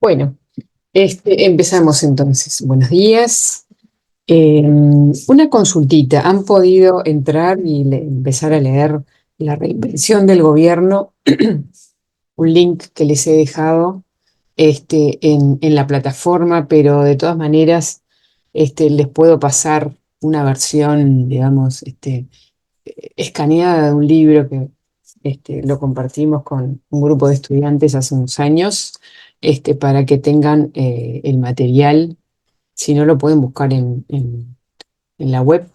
Bueno, empezamos entonces. Buenos días. Una consultita. ¿Han podido entrar y empezar a leer la reinvención del gobierno? Un link que les he dejado en la plataforma, pero de todas maneras les puedo pasar una versión, digamos, escaneada de un libro que lo compartimos con un grupo de estudiantes hace unos años, para que tengan el material. Si no, lo pueden buscar en la web,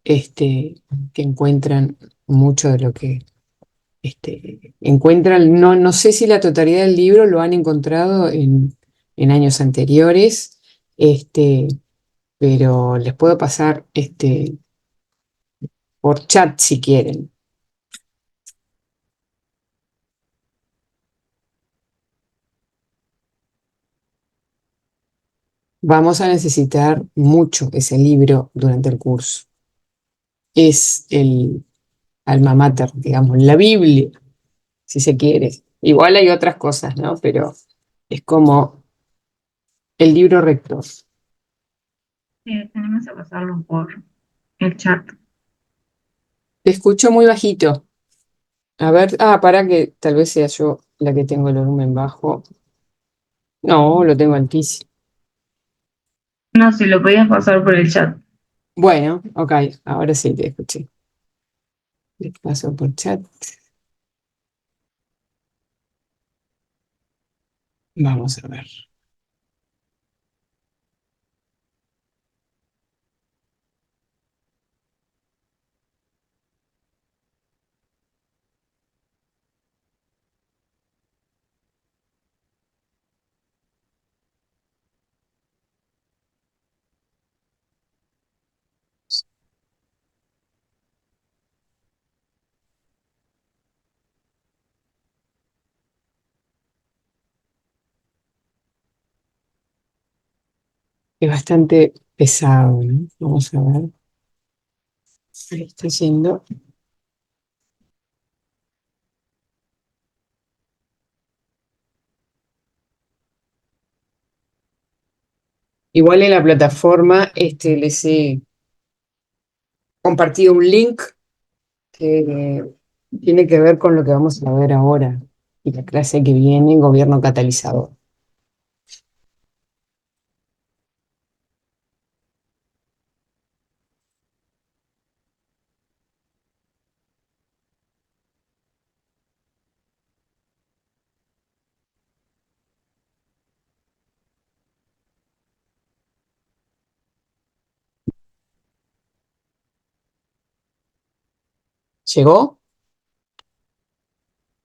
que encuentran mucho de lo que encuentran. No, no sé si la totalidad del libro lo han encontrado en años anteriores, este, pero les puedo pasar por chat si quieren. Vamos a necesitar mucho ese libro durante el curso. Es el alma mater, digamos, la Biblia, si se quiere. Igual hay otras cosas, ¿no? Pero es como el libro rector. Sí, tenemos que pasarlo por el chat. Te escucho muy bajito. A ver, para que tal vez sea yo la que tengo el volumen bajo. No, lo tengo altísimo. No, si lo podías pasar por el chat. Bueno, ok, ahora sí te escuché. Les paso por chat. Vamos a ver. Es bastante pesado, ¿no? Vamos a ver. Ahí está yendo. Igual en la plataforma les he compartido un link que tiene que ver con lo que vamos a ver ahora y la clase que viene, gobierno catalizador. ¿Llegó?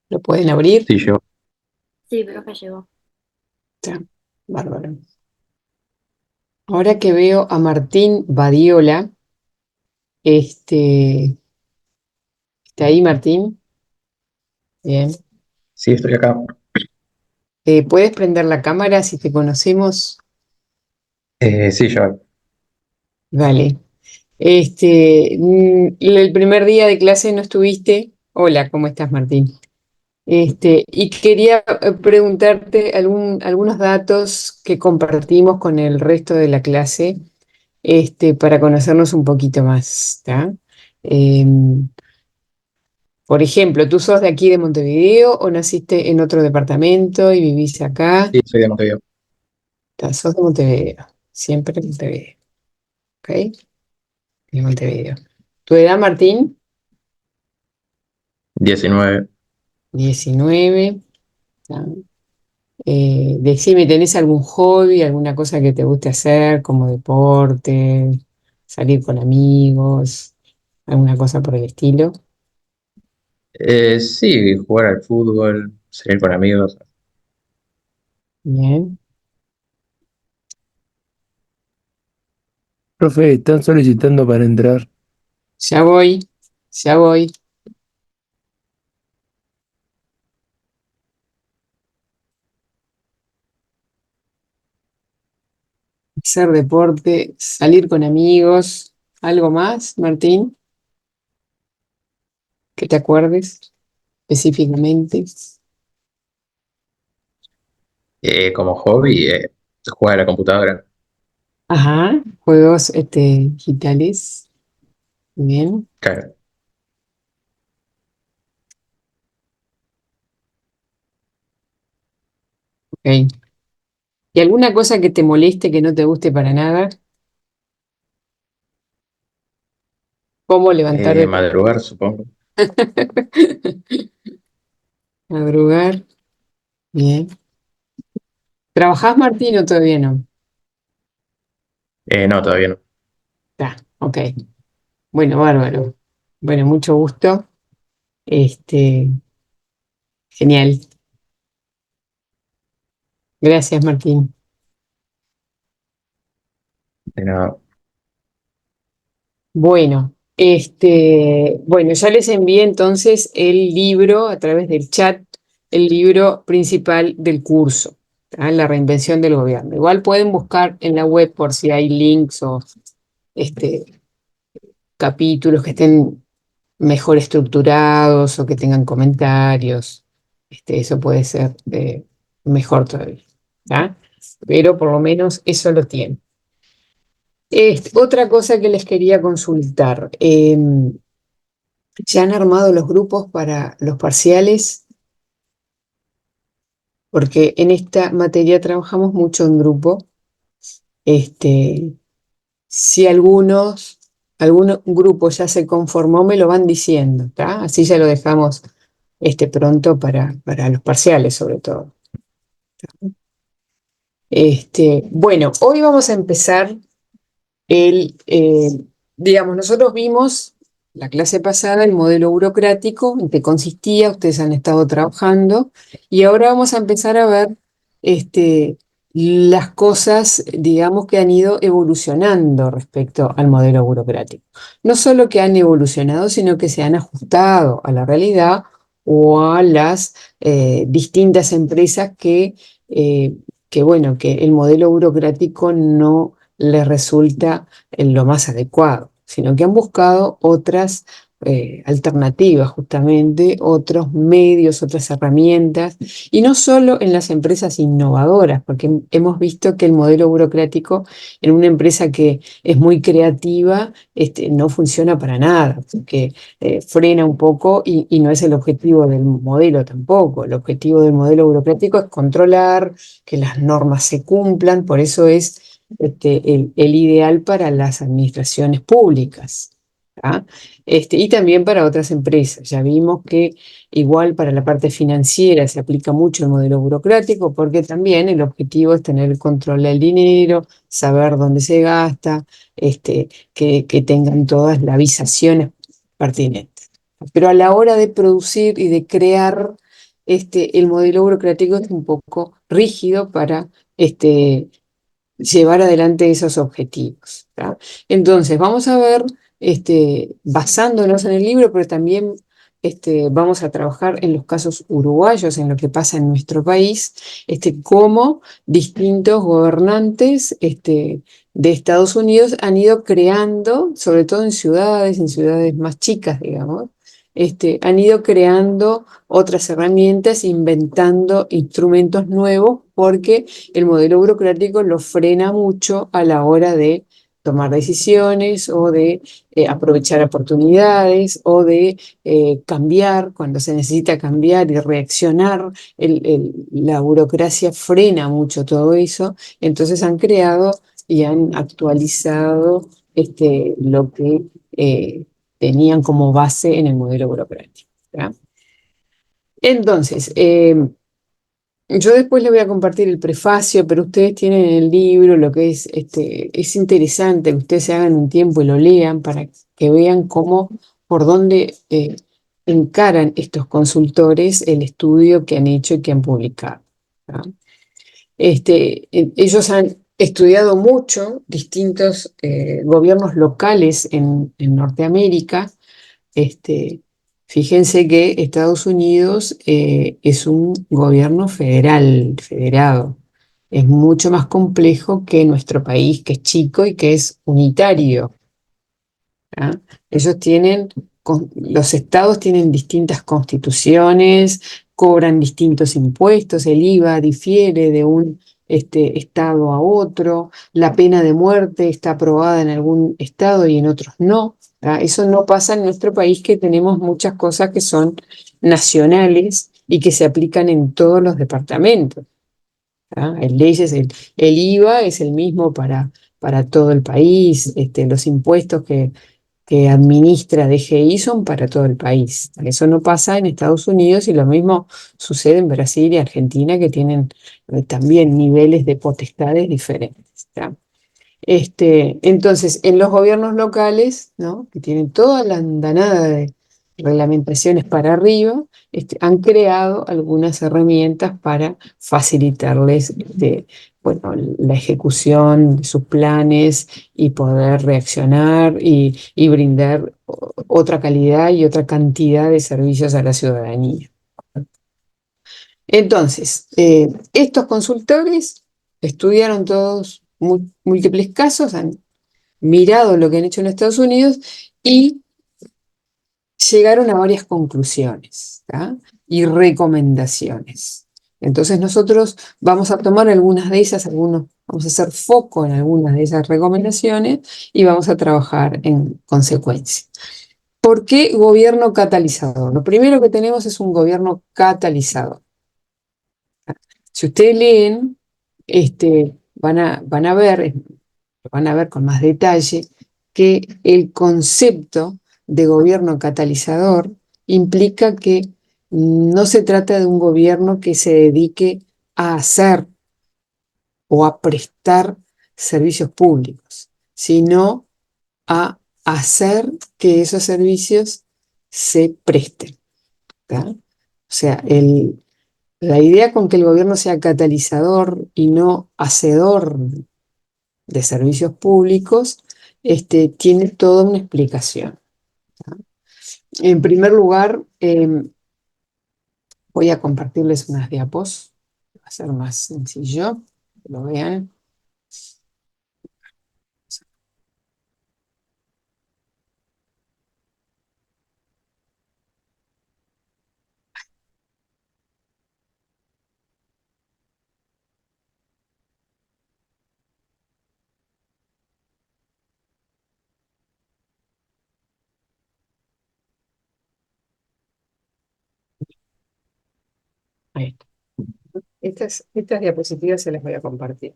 ¿Lo pueden abrir? Sí, yo. Sí, profe, llegó. Está, bárbaro. Ahora que veo a Martín Badiola, ¿está ahí Martín? Bien. Sí, estoy acá. ¿Puedes prender la cámara si te conocemos? Sí, yo. Vale. El primer día de clase no estuviste. Hola, ¿cómo estás, Martín? Y quería preguntarte algunos datos que compartimos con el resto de la clase, para conocernos un poquito más, ¿está? Por ejemplo, ¿tú sos de aquí de Montevideo o naciste en otro departamento y vivís acá? Sí, soy de Montevideo. Sos de Montevideo, siempre de Montevideo, ¿ok? De Montevideo. ¿Tu edad, Martín? 19. 19. ¿Está? Decime, ¿tenés algún hobby, alguna cosa que te guste hacer, como deporte, salir con amigos, alguna cosa por el estilo? Sí, jugar al fútbol, salir con amigos. Bien. Profe, están solicitando para entrar. Ya voy, ya voy. Hacer deporte, salir con amigos. ¿Algo más, Martín, que te acuerdes específicamente? Como hobby, jugar a la computadora. Ajá, juegos digitales. Bien, Claro. ok. ¿Y alguna cosa que te moleste, que no te guste para nada? ¿Cómo levantar de Madrugar, supongo. madrugar? Bien. ¿Trabajás, Martín, o todavía no? No, todavía no. Está, ok. Bueno, bárbaro. Bueno, mucho gusto. Este, genial. Gracias, Martín. No. Bueno, bueno, ya les envié entonces el libro a través del chat, el libro principal del curso, ¿tá? La reinvención del gobierno. Igual pueden buscar en la web por si hay links o este, capítulos que estén mejor estructurados o que tengan comentarios. Eso puede ser mejor todavía, ¿tá? Pero por lo menos eso lo tienen. Otra cosa que les quería consultar. ¿Se han armado los grupos para los parciales? Porque en esta materia trabajamos mucho en grupo. Este, si algún grupo ya se conformó, me lo van diciendo, ¿tá? Así ya lo dejamos pronto para los parciales, sobre todo. Bueno, hoy vamos a empezar digamos, nosotros vimos la clase pasada el modelo burocrático, en qué consistía, ustedes han estado trabajando, y ahora vamos a empezar a ver este, las cosas, digamos, que han ido evolucionando respecto al modelo burocrático. No solo que han evolucionado, sino que se han ajustado a la realidad o a las distintas empresas bueno, que el modelo burocrático no les resulta en lo más adecuado, sino que han buscado otras alternativas, justamente, otros medios, otras herramientas, y no solo en las empresas innovadoras, porque hemos visto que el modelo burocrático en una empresa que es muy creativa no funciona para nada, porque frena un poco y no es el objetivo del modelo tampoco. El objetivo del modelo burocrático es controlar que las normas se cumplan, por eso es el ideal para las administraciones públicas, ¿tá? Y también para otras empresas. Ya vimos que igual para la parte financiera se aplica mucho el modelo burocrático porque también el objetivo es tener el control del dinero, saber dónde se gasta, que tengan todas las avisaciones pertinentes. Pero a la hora de producir y de crear, el modelo burocrático es un poco rígido para llevar adelante esos objetivos, ¿tá? Entonces, vamos a ver, basándonos en el libro, pero también vamos a trabajar en los casos uruguayos, en lo que pasa en nuestro país, cómo distintos gobernantes de Estados Unidos han ido creando, sobre todo en ciudades más chicas, digamos, han ido creando otras herramientas, inventando instrumentos nuevos, porque el modelo burocrático lo frena mucho a la hora de tomar decisiones o de aprovechar oportunidades o de cambiar cuando se necesita cambiar y reaccionar. La burocracia frena mucho todo eso, entonces han creado y han actualizado lo que tenían como base en el modelo burocrático, ¿tá? Entonces, yo después les voy a compartir el prefacio, pero ustedes tienen en el libro lo que es interesante que ustedes se hagan un tiempo y lo lean para que vean por dónde encaran estos consultores el estudio que han hecho y que han publicado, ¿tá? Ellos han estudiado mucho distintos gobiernos locales en Norteamérica. Fíjense que Estados Unidos es un gobierno federal, federado. Es mucho más complejo que nuestro país, que es chico y que es unitario, ¿tá? Los estados tienen distintas constituciones, cobran distintos impuestos, el IVA difiere de un estado a otro, la pena de muerte está aprobada en algún estado y en otros no. Eso no pasa en nuestro país, que tenemos muchas cosas que son nacionales y que se aplican en todos los departamentos. El IVA es el mismo para todo el país, los impuestos que administra DGI son para todo el país. Eso no pasa en Estados Unidos y lo mismo sucede en Brasil y Argentina, que tienen también niveles de potestades diferentes. ¿Tá? Entonces, en los gobiernos locales, ¿no?, que tienen toda la andanada de reglamentaciones para arriba, han creado algunas herramientas para facilitarles bueno, la ejecución de sus planes y poder reaccionar y brindar otra calidad y otra cantidad de servicios a la ciudadanía. Entonces, estos consultores estudiaron todos múltiples casos, han mirado lo que han hecho en Estados Unidos y llegaron a varias conclusiones, ¿tá?, y recomendaciones. Entonces nosotros vamos a tomar algunas de ellas, vamos a hacer foco en algunas de esas recomendaciones y vamos a trabajar en consecuencia. ¿Por qué gobierno catalizador? Lo primero que tenemos es un gobierno catalizador. Si ustedes leen, van a ver con más detalle que el concepto de gobierno catalizador implica que no se trata de un gobierno que se dedique a hacer o a prestar servicios públicos, sino a hacer que esos servicios se presten. ¿Tá? O sea, la idea con que el gobierno sea catalizador y no hacedor de servicios públicos, tiene toda una explicación. ¿Tá? En primer lugar, voy a compartirles unas diapos, va a ser más sencillo que lo vean. Ahí está. Estas diapositivas se las voy a compartir.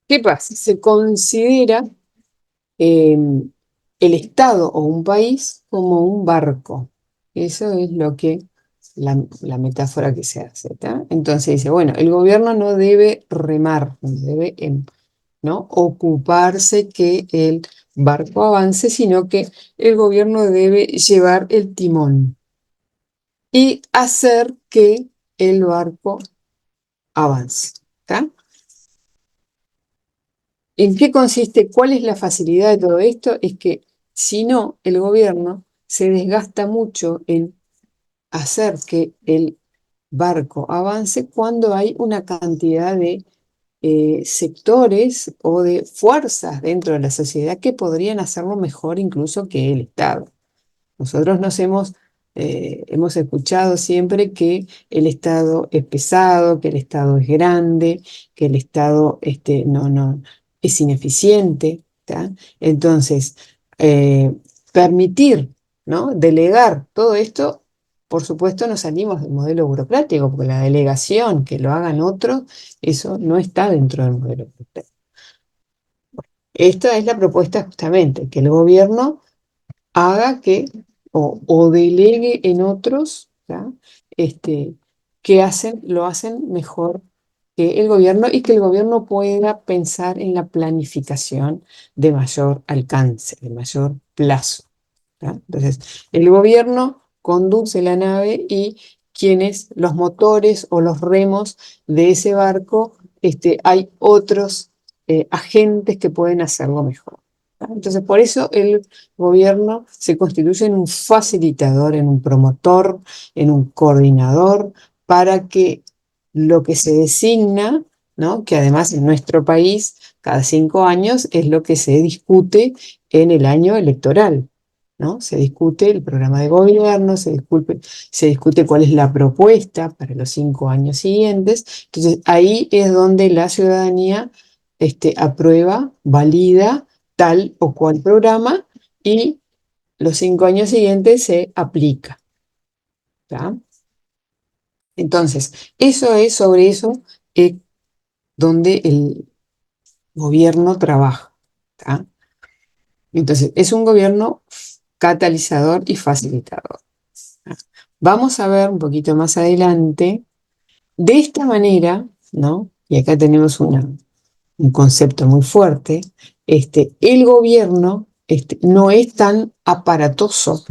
¿Qué pasa? Se considera el Estado o un país como un barco. Eso es la metáfora que se hace. ¿Tá? Entonces dice, bueno, el gobierno no debe remar, no debe ¿no?, ocuparse que el barco avance, sino que el gobierno debe llevar el timón y hacer que el barco avance. ¿Tá? ¿En qué consiste? ¿Cuál es la facilidad de todo esto? Es que si no, el gobierno se desgasta mucho en hacer que el barco avance cuando hay una cantidad de sectores o de fuerzas dentro de la sociedad que podrían hacerlo mejor incluso que el Estado. Nosotros hemos escuchado siempre que el Estado es pesado, que el Estado es grande, que el Estado no, es ineficiente. ¿Tá? Entonces, permitir, ¿no?, delegar todo esto, por supuesto nos salimos del modelo burocrático, porque la delegación, que lo hagan otros, eso no está dentro del modelo burocrático. Esta es la propuesta justamente, que el gobierno haga que, o delegue en otros, ¿tá?, que lo hacen mejor que el gobierno y que el gobierno pueda pensar en la planificación de mayor alcance, de mayor plazo. ¿Tá? Entonces, el gobierno conduce la nave y los motores o los remos de ese barco, hay otros agentes que pueden hacerlo mejor. Entonces, por eso el gobierno se constituye en un facilitador, en un promotor, en un coordinador, para que lo que se designa, ¿no?, que además en nuestro país cada 5 años es lo que se discute en el año electoral. ¿no? Se discute el programa de gobierno, se discute cuál es la propuesta para los 5 años siguientes. Entonces, ahí es donde la ciudadanía aprueba, valida tal o cual programa y los 5 años siguientes se aplica. ¿Tá? Entonces, sobre eso donde el gobierno trabaja. ¿Tá? Entonces, es un gobierno catalizador y facilitador. ¿Tá? Vamos a ver un poquito más adelante, de esta manera, ¿no? Y acá tenemos un concepto muy fuerte, el gobierno no es tan aparatoso,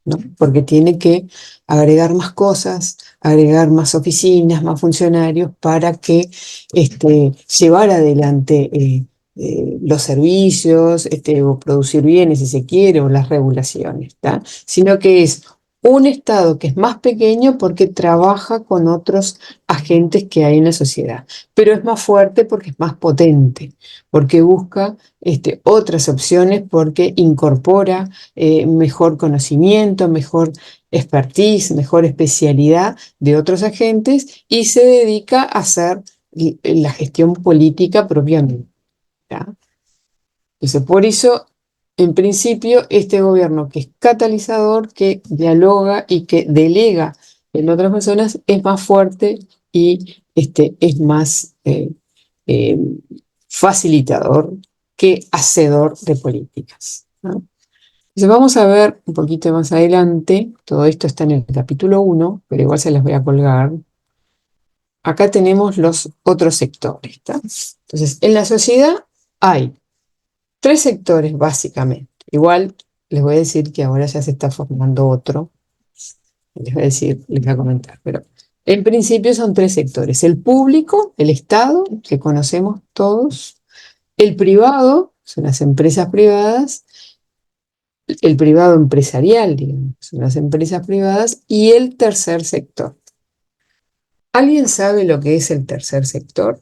¿no? Porque tiene que agregar más cosas, agregar más oficinas, más funcionarios para que llevar adelante los servicios, o producir bienes si se quiere, o las regulaciones, ¿tá? Sino que es un Estado que es más pequeño porque trabaja con otros agentes que hay en la sociedad, pero es más fuerte porque es más potente, porque busca otras opciones, porque incorpora mejor conocimiento, mejor expertise, mejor especialidad de otros agentes y se dedica a hacer la gestión política propiamente. ¿Tá? Entonces, por eso, en principio, este gobierno que es catalizador, que dialoga y que delega en otras personas, es más fuerte y es más eh, facilitador que hacedor de políticas, ¿no? Entonces vamos a ver un poquito más adelante, todo esto está en el capítulo 1, pero igual se las voy a colgar. Acá tenemos los otros sectores, ¿tá? Entonces, en la sociedad hay 3 sectores básicamente. Igual les voy a decir que ahora ya se está formando otro, les voy a comentar, pero en principio son 3 sectores. El público, el Estado, que conocemos todos, el privado, son las empresas privadas, el privado empresarial, digamos, son las empresas privadas, y el tercer sector. ¿Alguien sabe lo que es el tercer sector?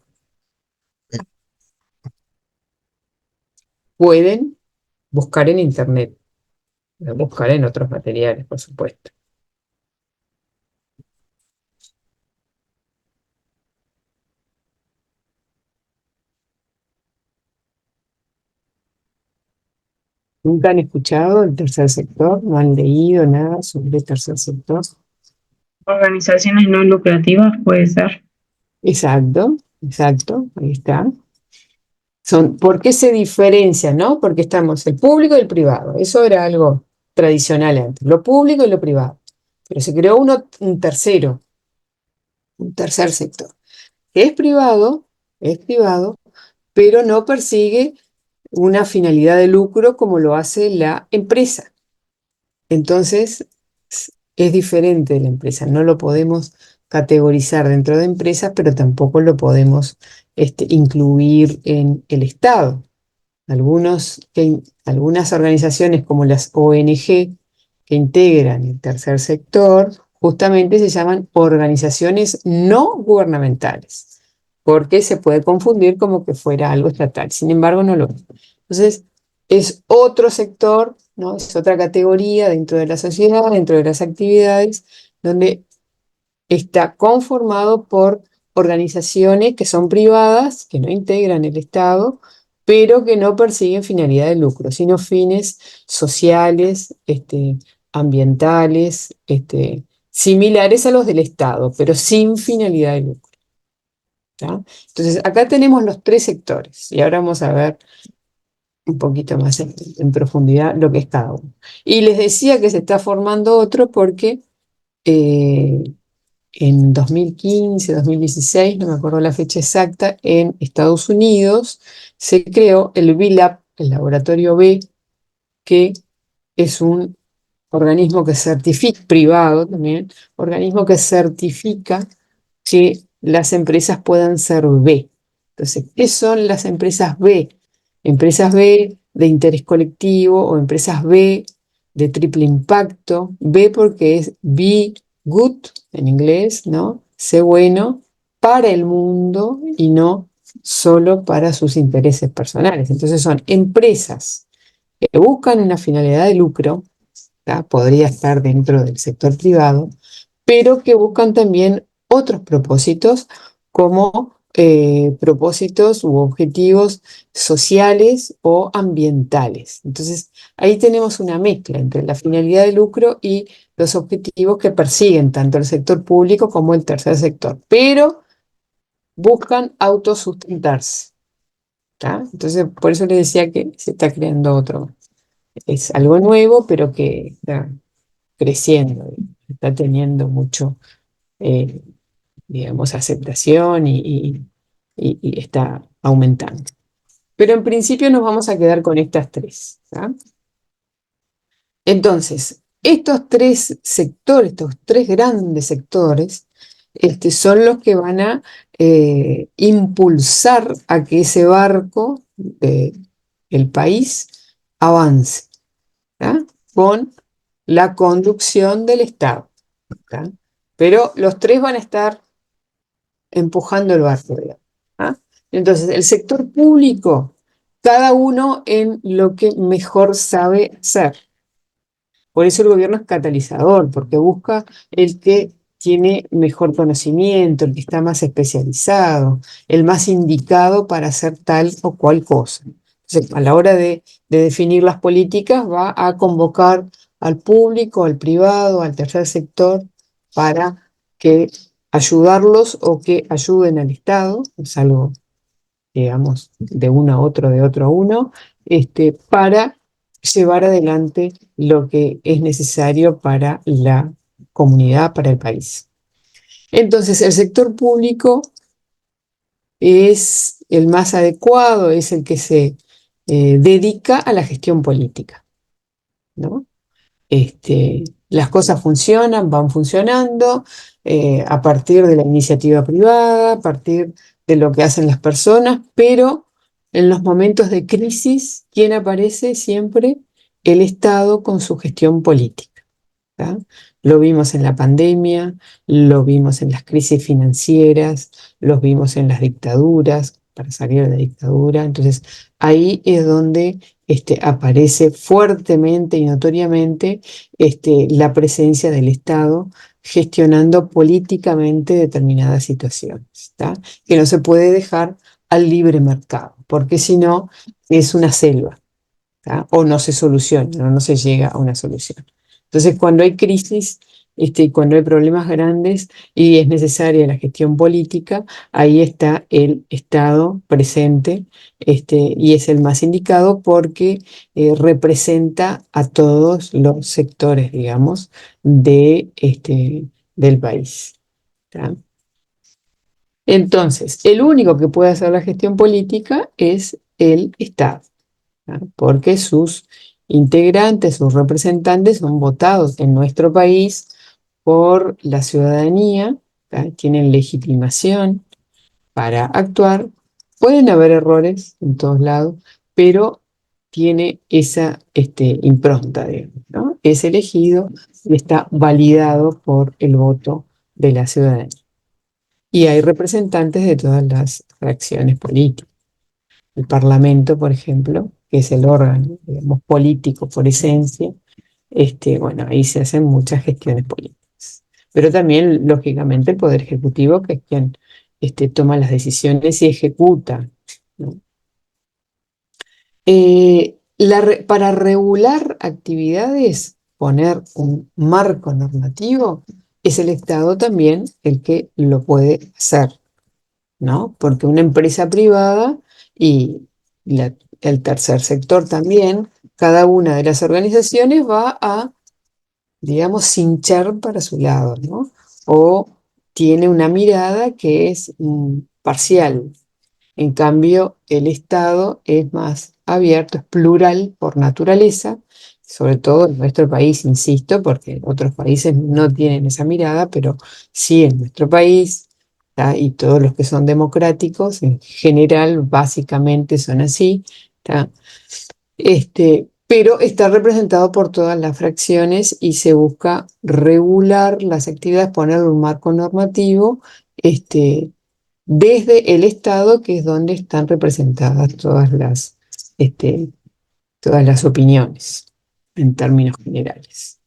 Pueden buscar en internet, buscar en otros materiales, por supuesto. ¿Nunca han escuchado el tercer sector? ¿No han leído nada sobre el tercer sector? Organizaciones no lucrativas puede ser. Exacto, exacto, ahí está. ¿Por qué se diferencia, no? Porque estamos el público y el privado. Eso era algo tradicional antes, lo público y lo privado. Pero se creó un tercer sector, que es privado, pero no persigue una finalidad de lucro como lo hace la empresa. Entonces, es diferente de la empresa. No lo podemos categorizar dentro de empresas, pero tampoco lo podemos incluir en el Estado. Algunas organizaciones como las ONG que integran el tercer sector justamente se llaman organizaciones no gubernamentales, porque se puede confundir como que fuera algo estatal. Sin embargo, no lo es. Entonces, es otro sector, ¿no? Es otra categoría dentro de la sociedad, dentro de las actividades, donde está conformado por organizaciones que son privadas, que no integran el Estado, pero que no persiguen finalidad de lucro, sino fines sociales, ambientales, similares a los del Estado, pero sin finalidad de lucro. ¿Tá? Entonces, acá tenemos los 3 sectores y ahora vamos a ver un poquito más en profundidad lo que es cada uno. Y les decía que se está formando otro porque en 2015, 2016, no me acuerdo la fecha exacta, en Estados Unidos se creó el B-Lab, el laboratorio B, que es un organismo que certifica, privado también, organismo que certifica que las empresas puedan ser B. Entonces, ¿qué son las empresas B? Empresas B de interés colectivo o empresas B de triple impacto. B porque es Be Good en inglés, ¿no? Sé bueno para el mundo y no solo para sus intereses personales. Entonces son empresas que buscan una finalidad de lucro, ¿tá? Podría estar dentro del sector privado, pero que buscan también otros propósitos como propósitos u objetivos sociales o ambientales. Entonces, ahí tenemos una mezcla entre la finalidad de lucro y los objetivos que persiguen tanto el sector público como el tercer sector, pero buscan autosustentarse. ¿Tá? Entonces, por eso les decía que se está creando otro. Es algo nuevo, pero que está creciendo, está teniendo mucho, eh, digamos, aceptación y está aumentando. Pero en principio nos vamos a quedar con estas tres. ¿Tá? Entonces, estos tres sectores, estos tres grandes sectores, son los que van a impulsar a que ese barco del país avance, ¿tá? Con la conducción del Estado. ¿Tá? Pero los tres van a estar empujando el barco, digamos, ¿tá? Entonces, el sector público, cada uno en lo que mejor sabe hacer. Por eso el gobierno es catalizador, porque busca el que tiene mejor conocimiento, el que está más especializado, el más indicado para hacer tal o cual cosa. Entonces, a la hora de definir las políticas, va a convocar al público, al privado, al tercer sector, para que ayudarlos o que ayuden al Estado, es algo, digamos, de uno a otro, de otro a uno, para llevar adelante lo que es necesario para la comunidad, para el país. Entonces, el sector público es el más adecuado, es el que se dedica a la gestión política, ¿no? Las cosas funcionan, van funcionando a partir de la iniciativa privada, a partir de lo que hacen las personas, pero en los momentos de crisis, ¿quién aparece siempre? El Estado con su gestión política. ¿Tá? Lo vimos en la pandemia, lo vimos en las crisis financieras, lo vimos en las dictaduras, para salir de la dictadura. Entonces, ahí es donde aparece fuertemente y notoriamente la presencia del Estado gestionando políticamente determinadas situaciones, ¿tá? Que no se puede dejar al libre mercado, porque si no es una selva, ¿tá? O no se soluciona, no se llega a una solución. Entonces, cuando hay crisis, cuando hay problemas grandes y es necesaria la gestión política, ahí está el Estado presente, y es el más indicado porque representa a todos los sectores, digamos, del país. ¿Tá? Entonces, el único que puede hacer la gestión política es el Estado, ¿tá? Porque sus integrantes, sus representantes son votados en nuestro país por la ciudadanía, ¿tá? Tienen legitimación para actuar. Pueden haber errores en todos lados, pero tiene esa impronta, digamos, ¿no? Es elegido y está validado por el voto de la ciudadanía. Y hay representantes de todas las fracciones políticas. El Parlamento, por ejemplo, que es el órgano, digamos, político por esencia, bueno, ahí se hacen muchas gestiones políticas. Pero también, lógicamente, el Poder Ejecutivo, que es quien toma las decisiones y ejecuta, ¿no? Para regular actividades, poner un marco normativo, es el Estado también el que lo puede hacer, ¿no? Porque una empresa privada y el tercer sector también, cada una de las organizaciones va a, digamos, cinchar para su lado, ¿no? O tiene una mirada que es parcial. En cambio, el Estado es más abierto, es plural por naturaleza, sobre todo en nuestro país, insisto, porque otros países no tienen esa mirada, pero sí en nuestro país, ¿tá? Y todos los que son democráticos, en general, básicamente son así, ¿tá? Pero está representado por todas las fracciones y se busca regular las actividades, poner un marco normativo, desde el Estado, que es donde están representadas este, todas las opiniones en términos generales.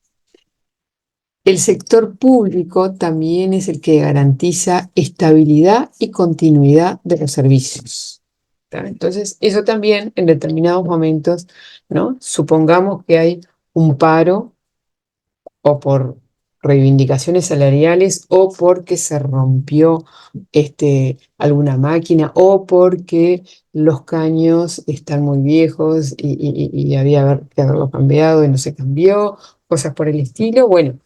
El sector público también es el que garantiza estabilidad y continuidad de los servicios. ¿Tá? Entonces, eso también en determinados momentos, ¿no? Supongamos que hay un paro o por reivindicaciones salariales o porque se rompió alguna máquina o porque los caños están muy viejos y había que haberlo cambiado y no se cambió, cosas por el estilo. Bueno,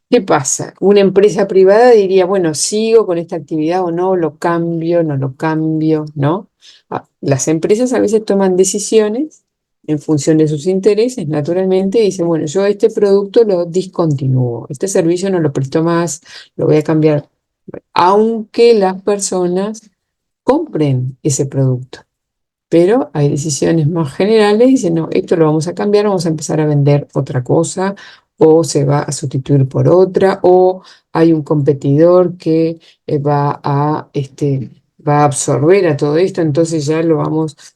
¿qué pasa? Una empresa privada diría, bueno, sigo con esta actividad o no, lo cambio, no lo cambio, ¿no? Las empresas a veces toman decisiones en función de sus intereses, naturalmente, y dicen, bueno, yo este producto lo discontinúo, este servicio no lo presto más, lo voy a cambiar, aunque las personas compren ese producto. Pero hay decisiones más generales, dicen, no, esto lo vamos a cambiar, vamos a empezar a vender otra cosa, o se va a sustituir por otra, o hay un competidor que va a absorber a todo esto, entonces ya nos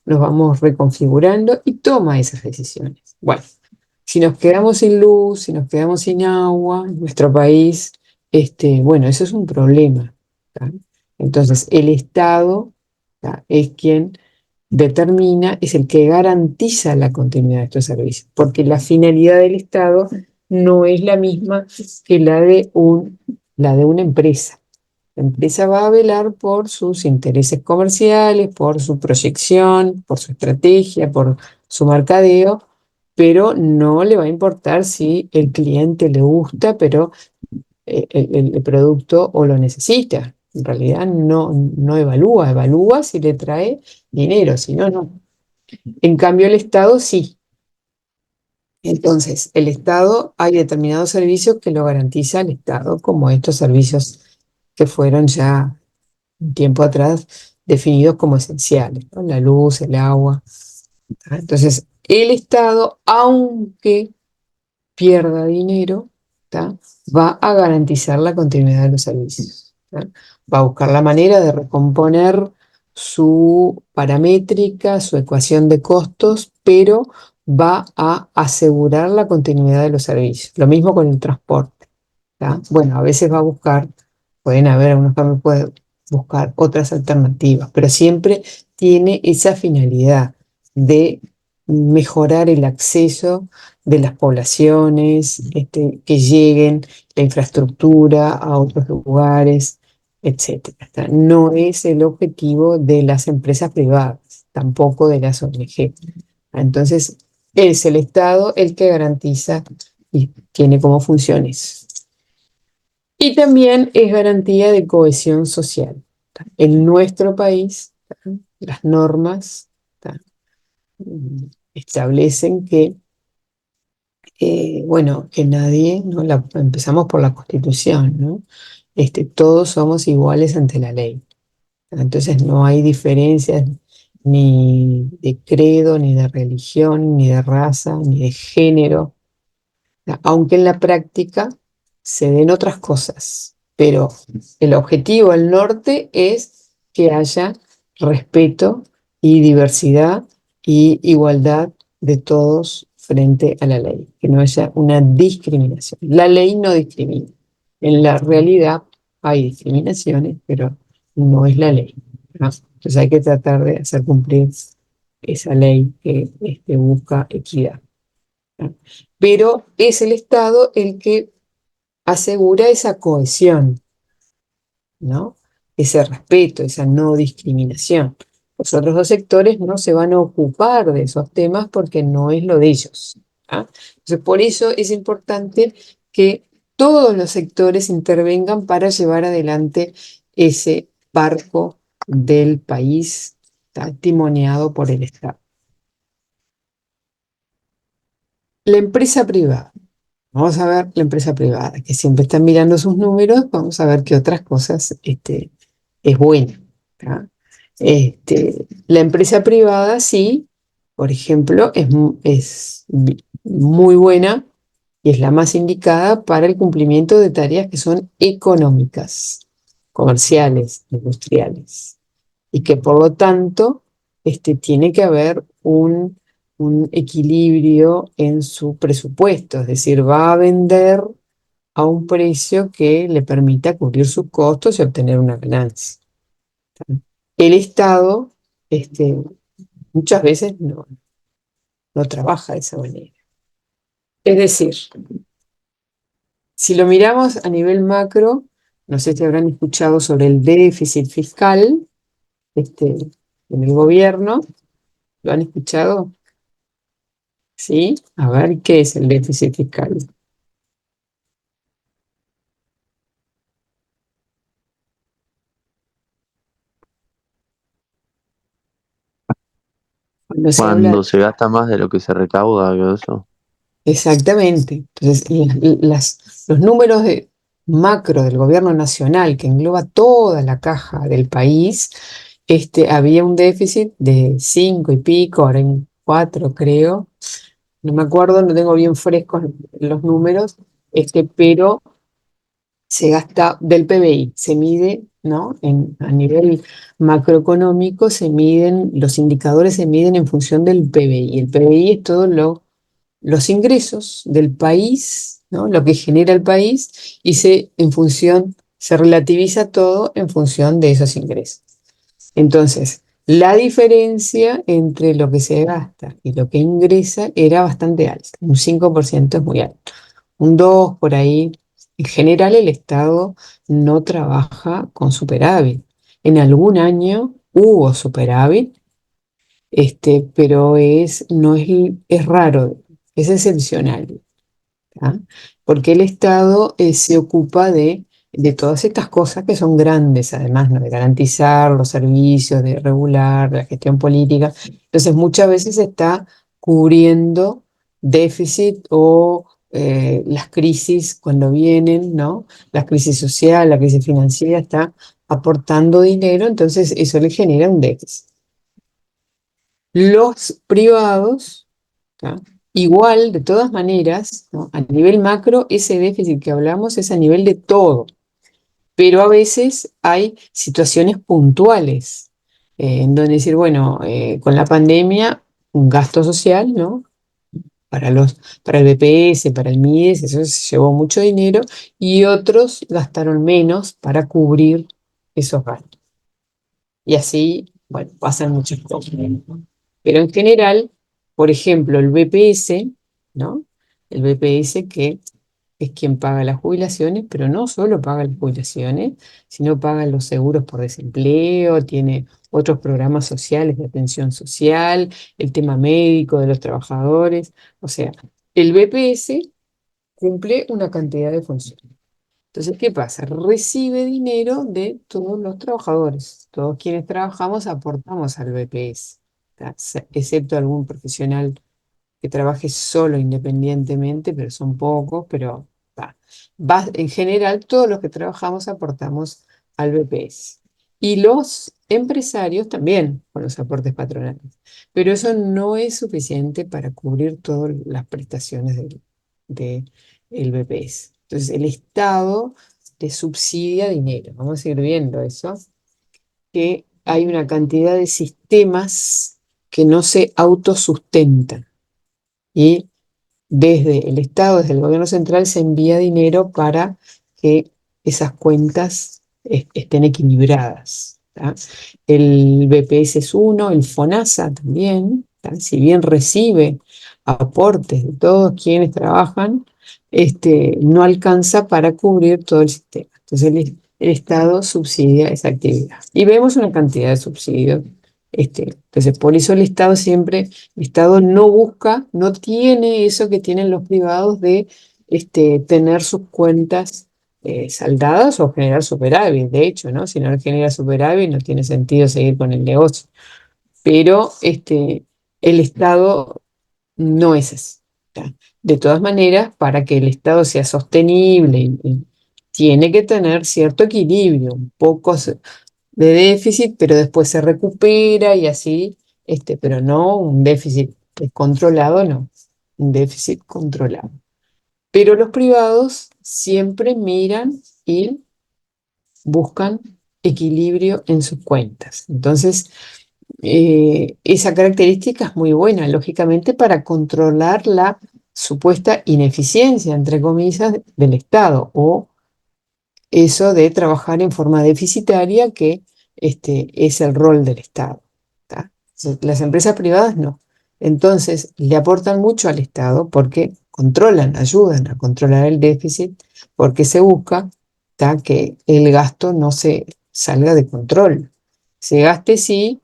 vamos reconfigurando y toma esas decisiones. Bueno, si nos quedamos sin luz, si nos quedamos sin agua en nuestro país, bueno, eso es un problema. ¿Tá? Entonces, el Estado, ¿tá? Es quien determina, es el que garantiza la continuidad de estos servicios, porque la finalidad del Estado no es la misma que la de una empresa. La empresa va a velar por sus intereses comerciales, por su proyección, por su estrategia, por su mercadeo, pero no le va a importar si el cliente le gusta, pero el producto o lo necesita. En realidad no evalúa si le trae dinero, si no, no. En cambio, el Estado sí. Entonces, el Estado, hay determinados servicios que lo garantiza el Estado, como estos servicios que fueron ya un tiempo atrás definidos como esenciales, ¿no? La luz, el agua. ¿Tá? Entonces, el Estado, aunque pierda dinero, ¿tá? Va a garantizar la continuidad de los servicios. ¿Tá? Va a buscar la manera de recomponer su paramétrica, su ecuación de costos, pero va a asegurar la continuidad de los servicios. Lo mismo con el transporte. ¿Tá? Bueno, a veces va a buscar, pueden haber algunos cambios, puede buscar otras alternativas, pero siempre tiene esa finalidad de mejorar el acceso de las poblaciones, que lleguen la infraestructura a otros lugares, etcétera. ¿Tá? No es el objetivo de las empresas privadas, tampoco de las ONG. Entonces, es el Estado el que garantiza y tiene como funciones. Y también es garantía de cohesión social. ¿Tá? En nuestro país, ¿tá? Las normas, ¿tá? Establecen que bueno, que nadie, ¿no? Empezamos por la Constitución, ¿no? Todos somos iguales ante la ley. Entonces no hay diferencias ni de credo, ni de religión, ni de raza, ni de género, aunque en la práctica se den otras cosas. Pero el objetivo, el norte, es que haya respeto y diversidad y igualdad de todos frente a la ley, que no haya una discriminación. La ley no discrimina. En la realidad hay discriminaciones, pero no es la ley, ¿no? Entonces hay que tratar de hacer cumplir esa ley que busca equidad, ¿no? Pero es el Estado el que asegura esa cohesión, ¿no? Ese respeto, esa no discriminación. Los otros dos sectores no se van a ocupar de esos temas porque no es lo de ellos. ¿Ah? Entonces, por eso es importante que todos los sectores intervengan para llevar adelante ese barco del país, ¿tá? Timoneado por el Estado. La empresa privada. Vamos a ver la empresa privada, que siempre está mirando sus números, vamos a ver qué otras cosas es buena. ¿Tá? La empresa privada, sí, por ejemplo, es muy buena y es la más indicada para el cumplimiento de tareas que son económicas, comerciales, industriales, y que por lo tanto tiene que haber un equilibrio en su presupuesto, es decir, va a vender a un precio que le permita cubrir sus costos y obtener una ganancia. El Estado, este, muchas veces no trabaja de esa manera. Es decir, si lo miramos a nivel macro, no sé si habrán escuchado sobre el déficit fiscal, en el gobierno. ¿Lo han escuchado? ¿Sí? A ver, ¿qué es el déficit fiscal? Cuando se habla Cuando se gasta más de lo que se recauda, algo de eso. exactamente. Entonces, los números de macro del gobierno nacional, que engloba toda la caja del país, había un déficit de 5 y pico, ahora en 4 creo. No me acuerdo, no tengo bien frescos los números, pero se gasta del PBI, se mide, ¿no? A nivel macroeconómico los indicadores se miden en función del PBI. El PBI es todo los ingresos del país, ¿no? Lo que genera el país, y se relativiza todo en función de esos ingresos. Entonces, la diferencia entre lo que se gasta y lo que ingresa era bastante alta. Un 5% es muy alto. Un 2% por ahí. En general, el Estado no trabaja con superávit. En algún año hubo superávit, pero no es raro, es excepcional. ¿Ah? Porque el Estado se ocupa de todas estas cosas que son grandes, además, ¿no? De garantizar los servicios, de regular la gestión política. Entonces, muchas veces está cubriendo déficit o las crisis cuando vienen, ¿no? La crisis social, la crisis financiera, está aportando dinero, entonces eso le genera un déficit. Los privados, ¿tá? Igual, de todas maneras, ¿no? A nivel macro, ese déficit que hablamos es a nivel de todo, pero a veces hay situaciones puntuales, en donde decir, bueno, con la pandemia, un gasto social, ¿no? Para el BPS, para el MIDES, eso se llevó mucho dinero, y otros gastaron menos para cubrir esos gastos. Y así, bueno, pasan muchas cosas, ¿no? Pero en general, por ejemplo, el BPS, ¿no? El BPS que es quien paga las jubilaciones, pero no solo paga las jubilaciones, sino paga los seguros por desempleo, tiene otros programas sociales de atención social, el tema médico de los trabajadores. O sea, el BPS cumple una cantidad de funciones. Entonces, ¿qué pasa? Recibe dinero de todos los trabajadores. Todos quienes trabajamos aportamos al BPS, ¿tá? Excepto algún profesional que trabaje solo independientemente, pero son pocos, pero va. En general, todos los que trabajamos aportamos al BPS. Y los empresarios también con los aportes patronales. Pero eso no es suficiente para cubrir todas las prestaciones del BPS. Entonces, el Estado le subsidia dinero. Vamos a ir viendo eso, que hay una cantidad de sistemas que no se autosustentan. Y desde el Estado, desde el gobierno central, se envía dinero para que esas cuentas estén equilibradas, ¿tá? El BPS es uno, el FONASA también, ¿tá? Si bien recibe aportes de todos quienes trabajan, no alcanza para cubrir todo el sistema. Entonces el Estado subsidia esa actividad. Y vemos una cantidad de subsidios. Entonces, por eso el Estado no busca, no tiene eso que tienen los privados de tener sus cuentas saldadas o generar superávit. De hecho, ¿no? Si no genera superávit, no tiene sentido seguir con el negocio. Pero el Estado no es así, ¿tá? De todas maneras, para que el Estado sea sostenible, tiene que tener cierto equilibrio, un poco de déficit, pero después se recupera y así, pero no un déficit descontrolado, no, un déficit controlado. Pero los privados siempre miran y buscan equilibrio en sus cuentas. Entonces, esa característica es muy buena, lógicamente, para controlar la supuesta ineficiencia, entre comillas, del Estado, o eso de trabajar en forma deficitaria, que es el rol del Estado. ¿Tá? Las empresas privadas no. Entonces, le aportan mucho al Estado porque controlan, ayudan a controlar el déficit, porque se busca, ¿tá?, que el gasto no se salga de control. Se gaste sí,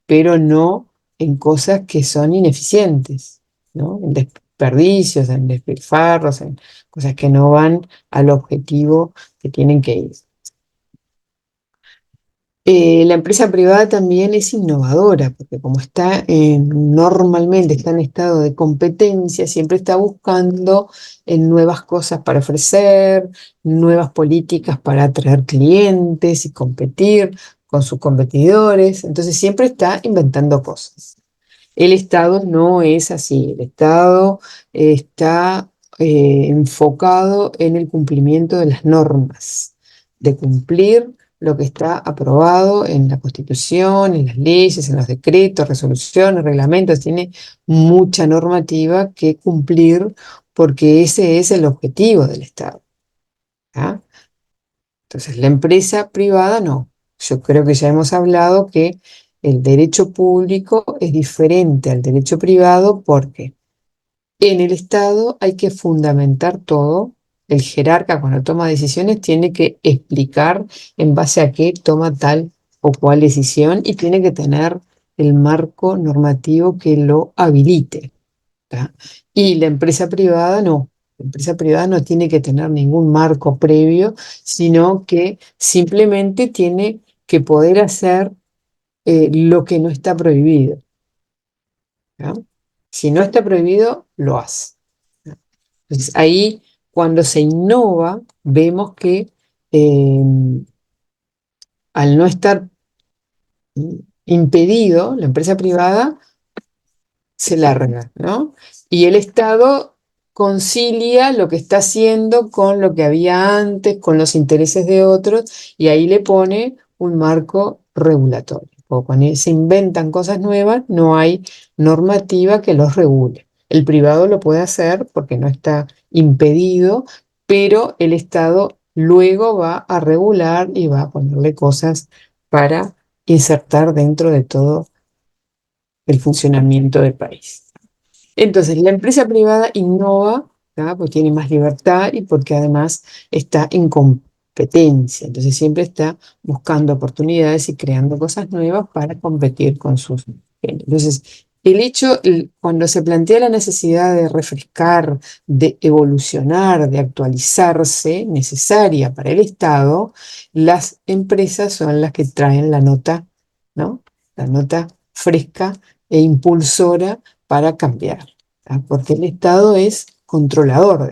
pero no en cosas que son ineficientes, ¿no? En desperdicios, en despilfarros, en cosas que no van al objetivo que tienen que ir. La empresa privada también es innovadora, porque como normalmente está en estado de competencia, siempre está buscando nuevas cosas para ofrecer, nuevas políticas para atraer clientes y competir con sus competidores. Entonces siempre está inventando cosas. El Estado no es así. El Estado está enfocado en el cumplimiento de las normas, de cumplir lo que está aprobado en la Constitución, en las leyes, en los decretos, resoluciones, reglamentos. Tiene mucha normativa que cumplir porque ese es el objetivo del Estado. ¿Ah? Entonces, la empresa privada no. Yo creo que ya hemos hablado que el derecho público es diferente al derecho privado porque en el Estado hay que fundamentar todo. El jerarca, cuando toma decisiones, tiene que explicar en base a qué toma tal o cual decisión y tiene que tener el marco normativo que lo habilite. ¿Tá? Y la empresa privada no. La empresa privada no tiene que tener ningún marco previo, sino que simplemente tiene que poder hacer lo que no está prohibido. ¿Tá? Si no está prohibido, lo hace. Entonces ahí, cuando se innova, vemos que eh, al no estar impedido, la empresa privada se larga, ¿no? Y el Estado concilia lo que está haciendo con lo que había antes, con los intereses de otros, y ahí le pone un marco regulatorio. O cuando se inventan cosas nuevas, no hay normativa que los regule. El privado lo puede hacer porque no está impedido, pero el Estado luego va a regular y va a ponerle cosas para insertar dentro de todo el funcionamiento del país. Entonces, la empresa privada innova, ¿tá?, porque tiene más libertad y porque además está en competencia. Entonces, siempre está buscando oportunidades y creando cosas nuevas para competir con sus clientes. Entonces, cuando se plantea la necesidad de refrescar, de evolucionar, de actualizarse, necesaria para el Estado, las empresas son las que traen la nota, ¿no? La nota fresca e impulsora para cambiar, ¿tá? Porque el Estado es controlador,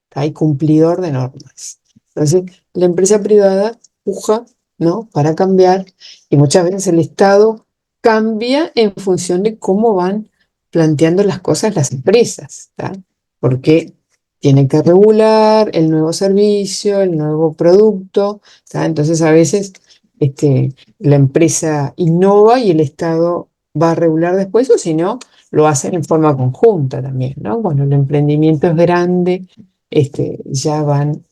¿tá?, y cumplidor de normas. Entonces, la empresa privada puja, ¿no?, para cambiar, y muchas veces el Estado cambia en función de cómo van planteando las cosas las empresas, ¿tá? Porque tienen que regular el nuevo servicio, el nuevo producto, ¿tá? Entonces, a veces la empresa innova y el Estado va a regular después, o si no, lo hacen en forma conjunta también, ¿no? Cuando el emprendimiento es grande, ya van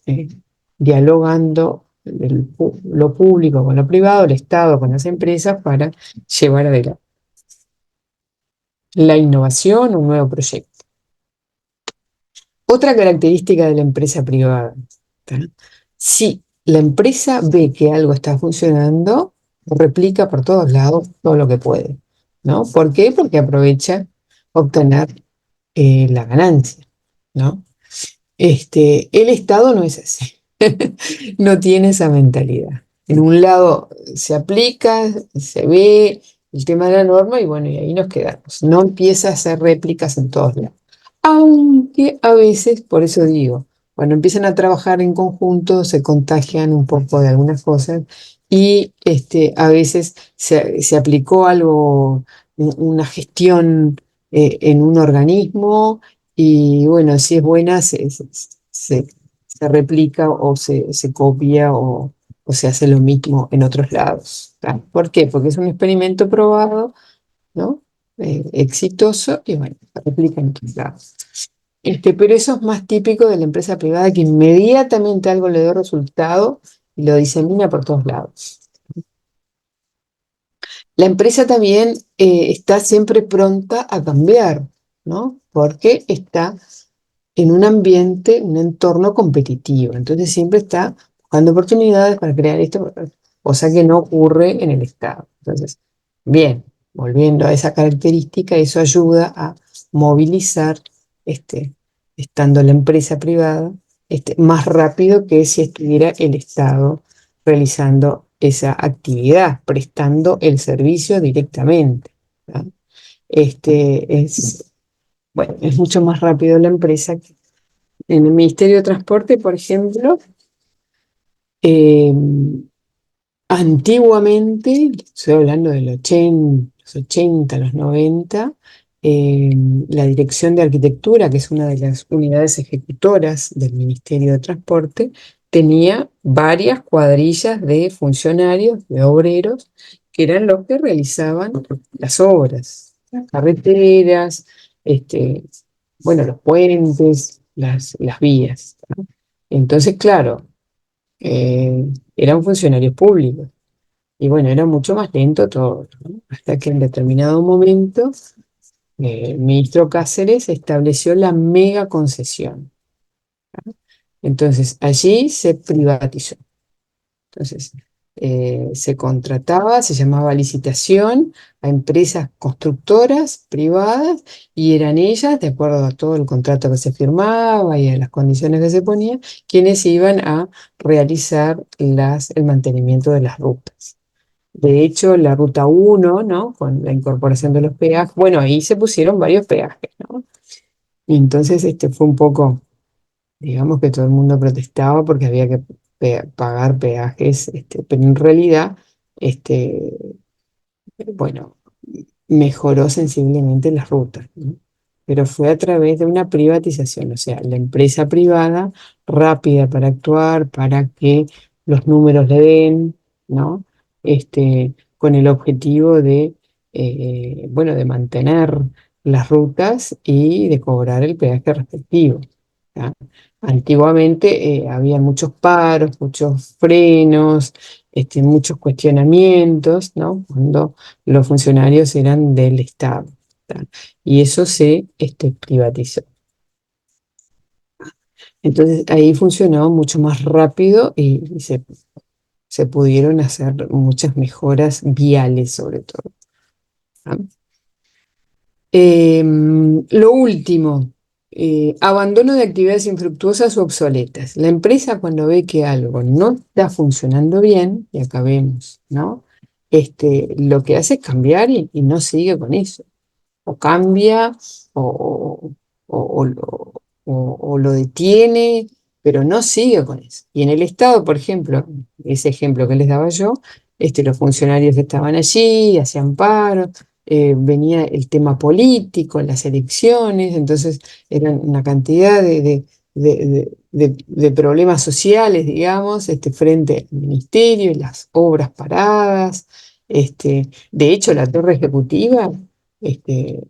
dialogando lo público con lo privado, el Estado con las empresas para llevar adelante la innovación, un nuevo proyecto. Otra característica de la empresa privada, ¿tá? Si la empresa ve que algo está funcionando, replica por todos lados todo lo que puede, ¿no? ¿Por qué? Porque aprovecha obtener la ganancia, ¿no? El Estado no es así, no tiene esa mentalidad. En un lado se aplica, se ve el tema de la norma y bueno, y ahí nos quedamos. No empieza a hacer réplicas en todos lados. Aunque a veces, por eso digo, cuando empiezan a trabajar en conjunto, se contagian un poco de algunas cosas y a veces se aplicó algo, una gestión en un organismo y bueno, si es buena, se replica o se copia o se hace lo mismo en otros lados, ¿tá? ¿Por qué? Porque es un experimento probado, ¿no? Exitoso y bueno, se replica en otros lados. Pero eso es más típico de la empresa privada que inmediatamente algo le da resultado y lo disemina por todos lados. La empresa también está siempre pronta a cambiar, ¿no? Porque está en un ambiente, un entorno competitivo. Entonces siempre está buscando oportunidades para crear esto, cosa que no ocurre en el Estado. Entonces, bien, volviendo a esa característica, eso ayuda a movilizar, este, estando la empresa privada, más rápido que si estuviera el Estado realizando esa actividad, prestando el servicio directamente, ¿verdad? Bueno, es mucho más rápido la empresa. En el Ministerio de Transporte, por ejemplo, eh, antiguamente, estoy hablando del 80, los 80, los 90, eh, la Dirección de Arquitectura, que es una de las unidades ejecutoras del Ministerio de Transporte, tenía varias cuadrillas de funcionarios, de obreros, que eran los que realizaban las obras, las carreteras, bueno, los puentes, las vías, ¿no? Entonces, claro, eran funcionarios públicos. Y bueno, era mucho más lento todo, ¿no? Hasta que en determinado momento el ministro Cáceres estableció la mega concesión. Entonces, allí se privatizó. Entonces, se contrataba, se llamaba licitación a empresas constructoras privadas y eran ellas, de acuerdo a todo el contrato que se firmaba y a las condiciones que se ponían, quienes iban a realizar el mantenimiento de las rutas. De hecho, la ruta 1, ¿no? Con la incorporación de los peajes, bueno, ahí se pusieron varios peajes, ¿no? Y entonces fue un poco, digamos que todo el mundo protestaba porque había que pagar peajes, pero en realidad, este, bueno, mejoró sensiblemente las rutas, ¿no? Pero fue a través de una privatización, o sea, la empresa privada rápida para actuar, para que los números le den, ¿no? Con el objetivo de, bueno, de mantener las rutas y de cobrar el peaje respectivo, ¿ya? Antiguamente había muchos paros, muchos frenos, muchos cuestionamientos, ¿no? Cuando los funcionarios eran del Estado, ¿tá? Y eso se privatizó. Entonces ahí funcionó mucho más rápido y se pudieron hacer muchas mejoras viales sobre todo, ¿tá? Lo último, abandono de actividades infructuosas o obsoletas. La empresa cuando ve que algo no está funcionando bien, y acá vemos, ¿no? Lo que hace es cambiar y no sigue con eso. O cambia o, o lo detiene, pero no sigue con eso. Y en el Estado, por ejemplo, ese ejemplo que les daba yo, los funcionarios que estaban allí hacían paros, venía el tema político, las elecciones, entonces eran una cantidad de problemas sociales, digamos, frente al ministerio, y las obras paradas. De hecho, la torre ejecutiva, este,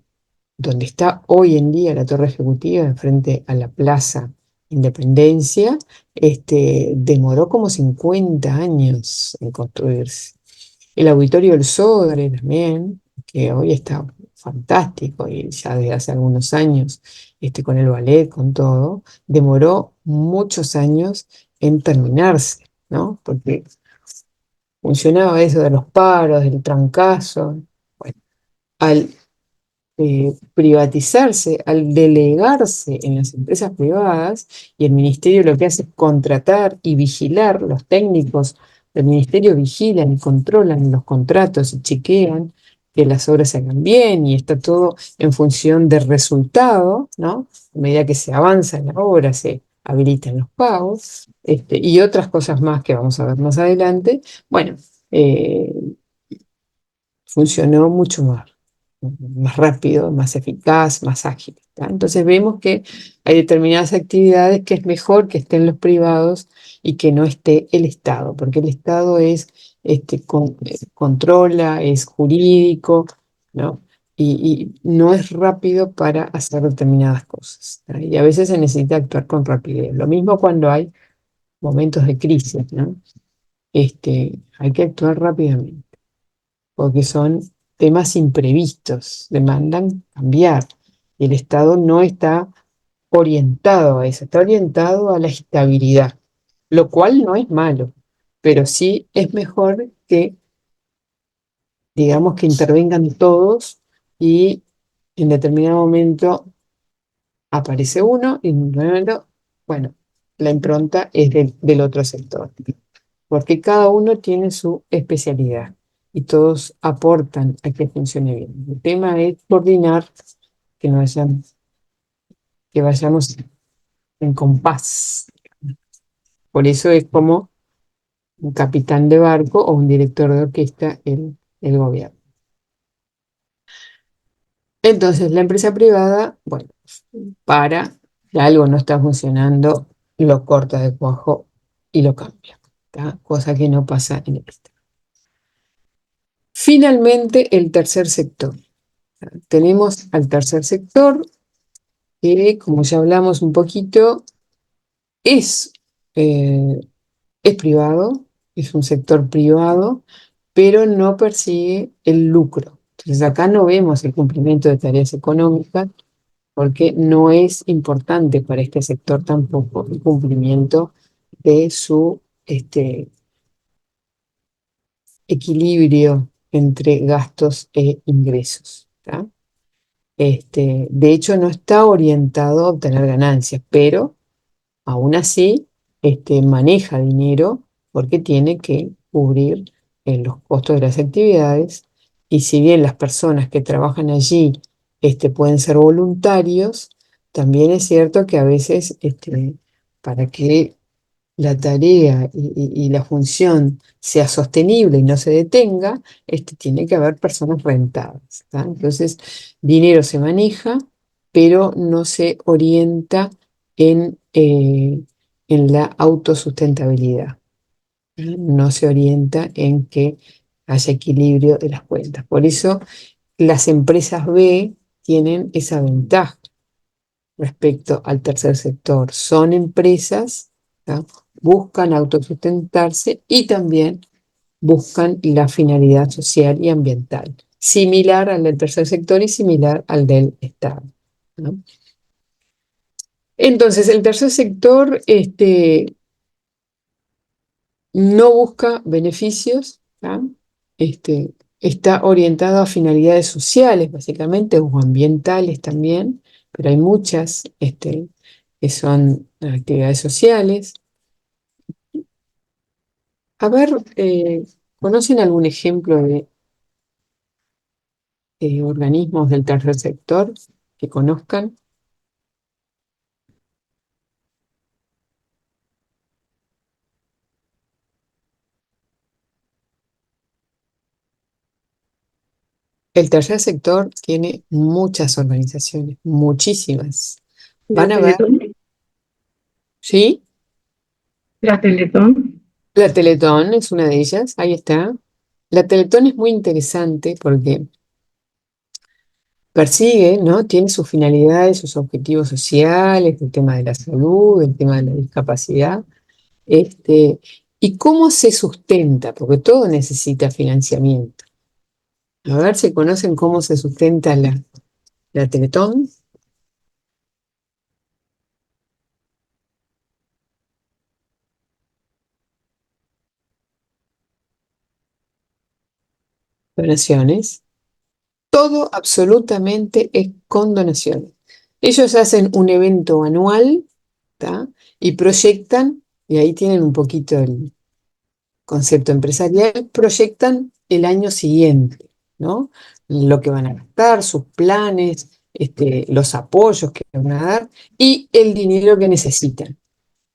donde está hoy en día la torre ejecutiva, enfrente a la Plaza Independencia, demoró como 50 años en construirse. El Auditorio del Sodre también, que hoy está fantástico y ya desde hace algunos años, con el ballet, con todo, demoró muchos años en terminarse, ¿no? Porque funcionaba eso de los paros, del trancazo. Bueno, al privatizarse, al delegarse en las empresas privadas, y el ministerio lo que hace es contratar y vigilar, los técnicos del ministerio vigilan y controlan los contratos y chequean que las obras se hagan bien y está todo en función del resultado, ¿no? A medida que se avanza en la obra, se habilitan los pagos, y otras cosas más que vamos a ver más adelante. Bueno, eh, funcionó mucho más rápido, más eficaz, más ágil, ¿tá? Entonces vemos que hay determinadas actividades que es mejor que estén los privados y que no esté el Estado, porque el Estado controla, es jurídico, ¿no? y no es rápido para hacer determinadas cosas, ¿tá? Y a veces se necesita actuar con rapidez. Lo mismo cuando hay momentos de crisis, ¿no? Hay que actuar rápidamente, porque son temas imprevistos, demandan cambiar. Y el Estado no está orientado a eso, está orientado a la estabilidad, lo cual no es malo, pero sí es mejor que, digamos, que intervengan todos y en determinado momento aparece uno y en otro momento, bueno, la impronta es del otro sector, porque cada uno tiene su especialidad y todos aportan a que funcione bien. El tema es coordinar que no hayan, que vayamos en compás. Por eso es como un capitán de barco o un director de orquesta el gobierno. Entonces, la empresa privada, bueno, para que algo no está funcionando, lo corta de cuajo y lo cambia, ¿tá? Cosa que no pasa en el Estado. Finalmente, el tercer sector. Tenemos al tercer sector que, como ya hablamos un poquito, es, eh, es privado, es un sector privado, pero no persigue el lucro. Entonces acá no vemos el cumplimiento de tareas económicas porque no es importante para este sector tampoco el cumplimiento de su equilibrio entre gastos e ingresos, ¿tá? De hecho, no está orientado a obtener ganancias, pero aún así, maneja dinero porque tiene que cubrir los costos de las actividades y si bien las personas que trabajan allí pueden ser voluntarios, también es cierto que a veces para que la tarea y la función sea sostenible y no se detenga, tiene que haber personas rentadas, ¿tá? Entonces, dinero se maneja, pero no se orienta en la autosustentabilidad, ¿tá? No se orienta en que haya equilibrio de las cuentas. Por eso, las empresas B tienen esa ventaja respecto al tercer sector. Son empresas, ¿tá? Buscan autosustentarse y también buscan la finalidad social y ambiental, similar al del tercer sector y similar al del Estado, ¿no? Entonces, el tercer sector no busca beneficios, ¿tá? Este, Está orientado a finalidades sociales, básicamente, o ambientales también, pero hay muchas que son actividades sociales. A ver, ¿conocen algún ejemplo de organismos del tercer sector que conozcan? El tercer sector tiene muchas organizaciones, muchísimas. La Van a ver, Teletón. ¿sí? La Teletón. La Teletón es una de ellas, ahí está. La Teletón es muy interesante porque persigue, ¿no? Tiene sus finalidades, sus objetivos sociales, el tema de la salud, el tema de la discapacidad, y cómo se sustenta, porque todo necesita financiamiento. A ver si conocen cómo se sustenta la Teletón. Donaciones. Todo absolutamente es con donaciones. Ellos hacen un evento anual, ¿tá? Y proyectan, y ahí tienen un poquito el concepto empresarial, proyectan el año siguiente, ¿no? Lo que van a gastar, sus planes, los apoyos que van a dar y el dinero que necesitan.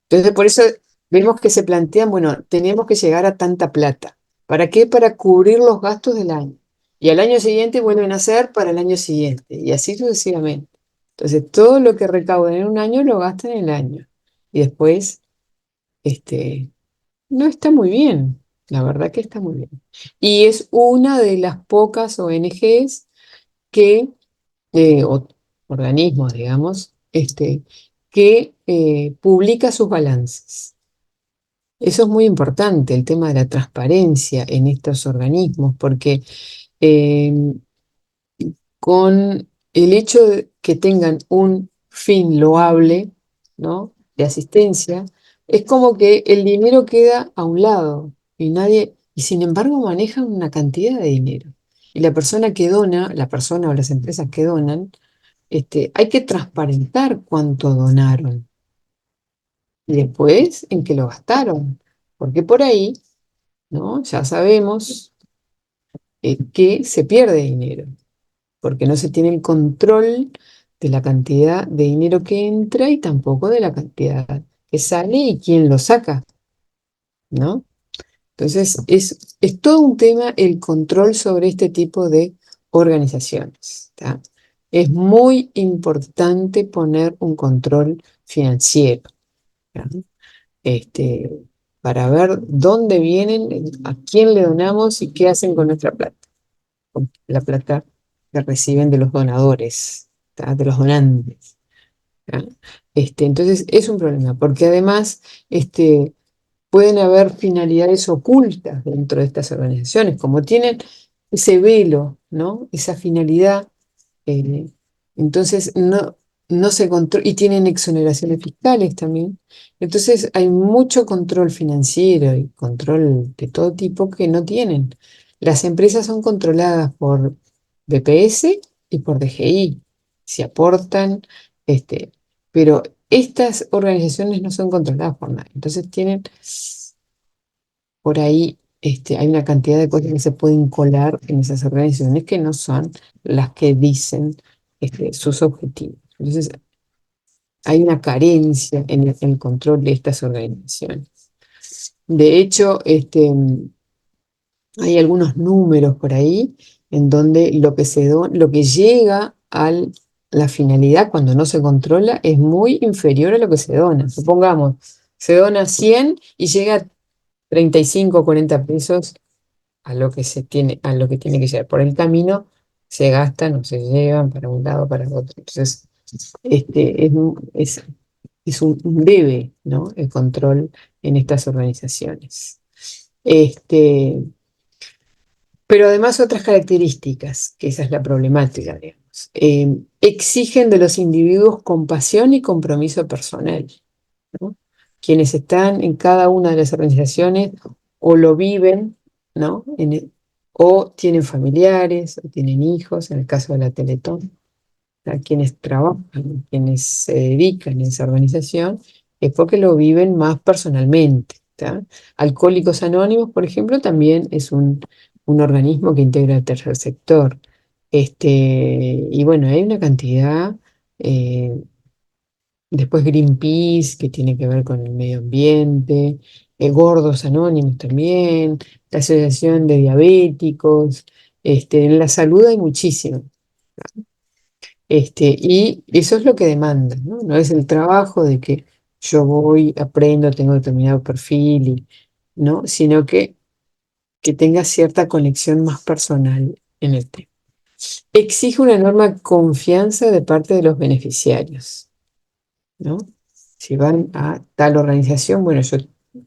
Entonces, por eso vemos que se plantean, bueno, tenemos que llegar a tanta plata. ¿Para qué? Para cubrir los gastos del año. Y al año siguiente vuelven a hacer para el año siguiente. Y así sucesivamente. Entonces, todo lo que recauden en un año lo gastan en el año. Y después, no está muy bien. La verdad que está muy bien. Y es una de las pocas ONGs que, organismos, digamos, que publica sus balances. Eso es muy importante, el tema de la transparencia en estos organismos, porque eh, con el hecho de que tengan un fin loable, ¿no? De asistencia, es como que el dinero queda a un lado y nadie, y sin embargo manejan una cantidad de dinero. Y la persona que dona, la persona o las empresas que donan, hay que transparentar cuánto donaron y después en qué lo gastaron. Porque por ahí, ¿no? Ya sabemos que se pierde dinero porque no se tiene el control de la cantidad de dinero que entra y tampoco de la cantidad que sale y quién lo saca, ¿no? Entonces, es todo un tema el control sobre este tipo de organizaciones, ¿tá? Es muy importante poner un control financiero, ¿tá? Este, para ver dónde vienen, a quién le donamos y qué hacen con nuestra plata, con la plata que reciben de los donadores, ¿tá? De los donantes, ¿tá? Entonces es un problema, porque además pueden haber finalidades ocultas dentro de estas organizaciones, como tienen ese velo, ¿no? Esa finalidad, eh, entonces no se controla, y tienen exoneraciones fiscales también. Entonces hay mucho control financiero y control de todo tipo que no tienen. Las empresas son controladas por BPS y por DGI, se aportan, pero estas organizaciones no son controladas por nadie. Entonces tienen por ahí, hay una cantidad de cosas que se pueden colar en esas organizaciones que no son las que dicen sus objetivos. Entonces, hay una carencia en el control de estas organizaciones. De hecho, hay algunos números por ahí en donde lo que llega a la finalidad cuando no se controla es muy inferior a lo que se dona. Supongamos, se dona 100 y llega a 35 o 40 pesos a lo que a lo que tiene que llegar. Por el camino se gastan o se llevan para un lado o para otro. Entonces, es un debe, ¿no? El control en estas organizaciones. Pero además otras características, que esa es la problemática, digamos. Exigen de los individuos compasión y compromiso personal, ¿no? Quienes están en cada una de las organizaciones o lo viven, ¿no? O tienen familiares, o tienen hijos, en el caso de la Teletón, a quienes trabajan, quienes se dedican a esa organización, es porque lo viven más personalmente, ¿tá? Alcohólicos Anónimos, por ejemplo, también es un organismo que integra el tercer sector. Y bueno, hay una cantidad, eh, después Greenpeace, que tiene que ver con el medio ambiente, Gordos Anónimos también, la Asociación de Diabéticos, en la salud hay muchísimo. Y eso es lo que demanda, ¿no? No es el trabajo de que yo voy, aprendo, tengo determinado perfil, ¿no? Sino que tenga cierta conexión más personal en el tema. Exige una enorme confianza de parte de los beneficiarios, ¿no? Si van a tal organización, bueno, yo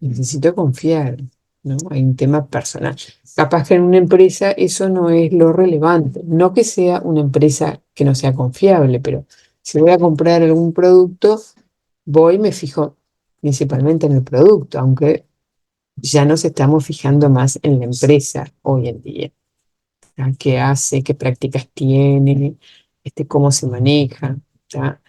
necesito confiar, ¿no? Hay un tema personal. Capaz que en una empresa eso no es lo relevante. No que sea una empresa que no sea confiable, pero si voy a comprar algún producto, voy y me fijo principalmente en el producto, aunque ya nos estamos fijando más en la empresa hoy en día. ¿Tá? ¿Qué hace? ¿Qué prácticas tiene? ¿Cómo se maneja? ¿Tá?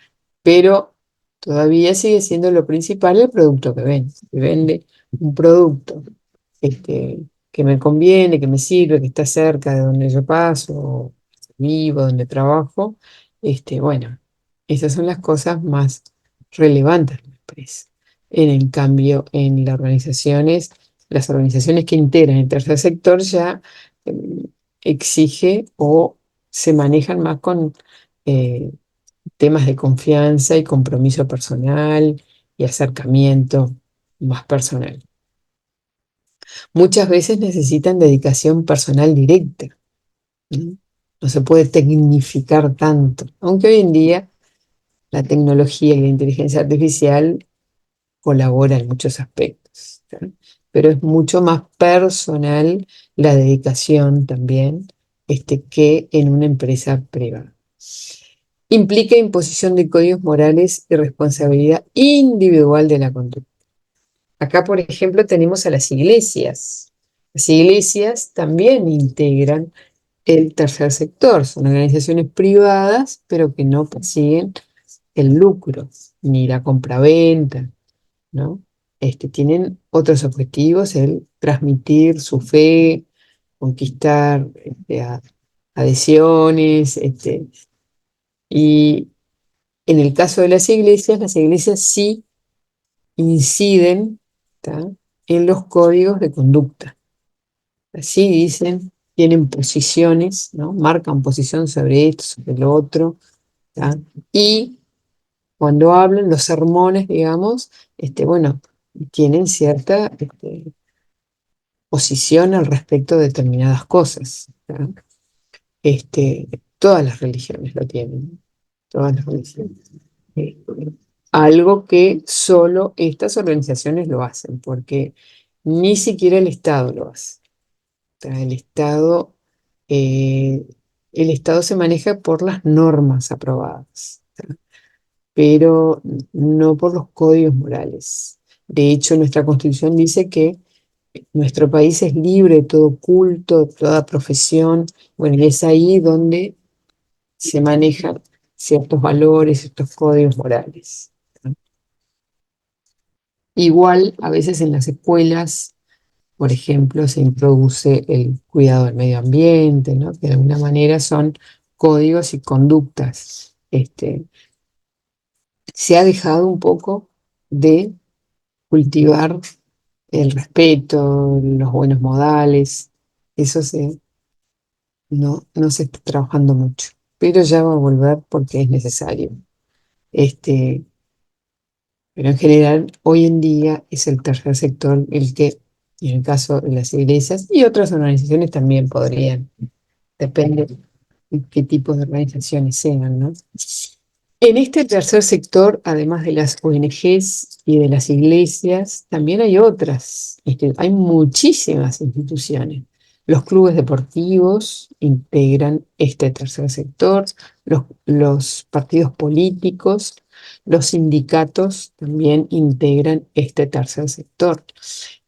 Pero todavía sigue siendo lo principal el producto que vende. Si vende un producto que me conviene, que me sirve, que está cerca de donde yo paso, vivo, donde trabajo, bueno, esas son las cosas más relevantes de la empresa. En cambio, en las organizaciones que integran el tercer sector ya exige o se manejan más con eh, temas de confianza y compromiso personal y acercamiento más personal. Muchas veces necesitan dedicación personal directa, ¿no? no se puede tecnificar tanto, aunque hoy en día la tecnología y la inteligencia artificial colaboran en muchos aspectos, ¿tá? Pero es mucho más personal la dedicación también que en una empresa privada. Implica imposición de códigos morales y responsabilidad individual de la conducta. Acá, por ejemplo, tenemos a las iglesias. Las iglesias también integran el tercer sector. Son organizaciones privadas, pero que no persiguen el lucro, ni la compraventa, ¿no? Tienen otros objetivos, el transmitir su fe, conquistar adhesiones, y en el caso de las iglesias sí inciden, ¿tá?, en los códigos de conducta. Así dicen, tienen posiciones, ¿no? Marcan posición sobre esto, sobre lo otro, ¿tá? Y cuando hablan, los sermones, digamos, bueno, tienen cierta posición al respecto de determinadas cosas, ¿tá? Todas las religiones lo tienen, todas las religiones. Eh, Algo que solo estas organizaciones lo hacen, porque ni siquiera el Estado lo hace. O sea, eh, el Estado se maneja por las normas aprobadas, ¿tá?, pero no por los códigos morales. De hecho, nuestra Constitución dice que nuestro país es libre de todo culto, de toda profesión. Bueno, y es ahí donde se manejan ciertos valores, ciertos códigos morales, ¿tá? Igual, a veces en las escuelas, por ejemplo, se introduce el cuidado del medio ambiente, ¿no?, que de alguna manera son códigos y conductas. Se ha dejado un poco de cultivar el respeto, los buenos modales. Eso no se está trabajando mucho, pero ya va a volver porque es necesario. Este, pero en general, hoy en día es el tercer sector el que, en el caso de las iglesias y otras organizaciones también podrían, depende de qué tipo de organizaciones sean, ¿no? En este tercer sector, además de las ONGs y de las iglesias, también hay otras, hay muchísimas instituciones. Los clubes deportivos integran este tercer sector, los partidos políticos, los sindicatos también integran este tercer sector.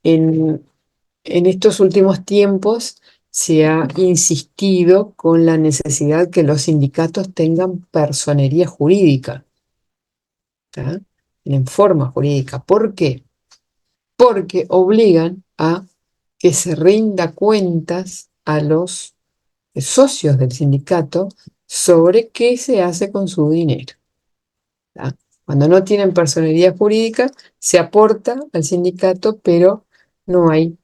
En, en estos últimos tiempos se ha insistido con la necesidad que los sindicatos tengan personería jurídica, ¿tá?, en forma jurídica. ¿Por qué? Porque obligan a que se rinda cuentas a los socios del sindicato sobre qué se hace con su dinero, ¿tá? Cuando no tienen personería jurídica, se aporta al sindicato, pero no hay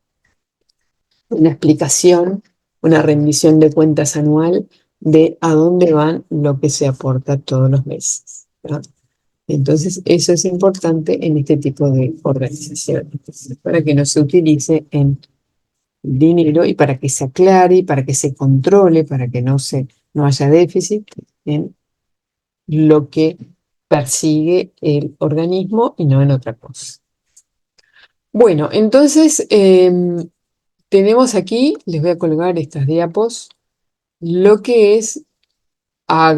una explicación, una rendición de cuentas anual de a dónde van lo que se aporta todos los meses, ¿tá? Entonces, eso es importante en este tipo de organizaciones, para que no se utilice en dinero y para que se aclare, y para que se controle, para que no haya déficit en lo que persigue el organismo y no en otra cosa. Bueno, entonces tenemos aquí, les voy a colgar estas diapos, lo que es a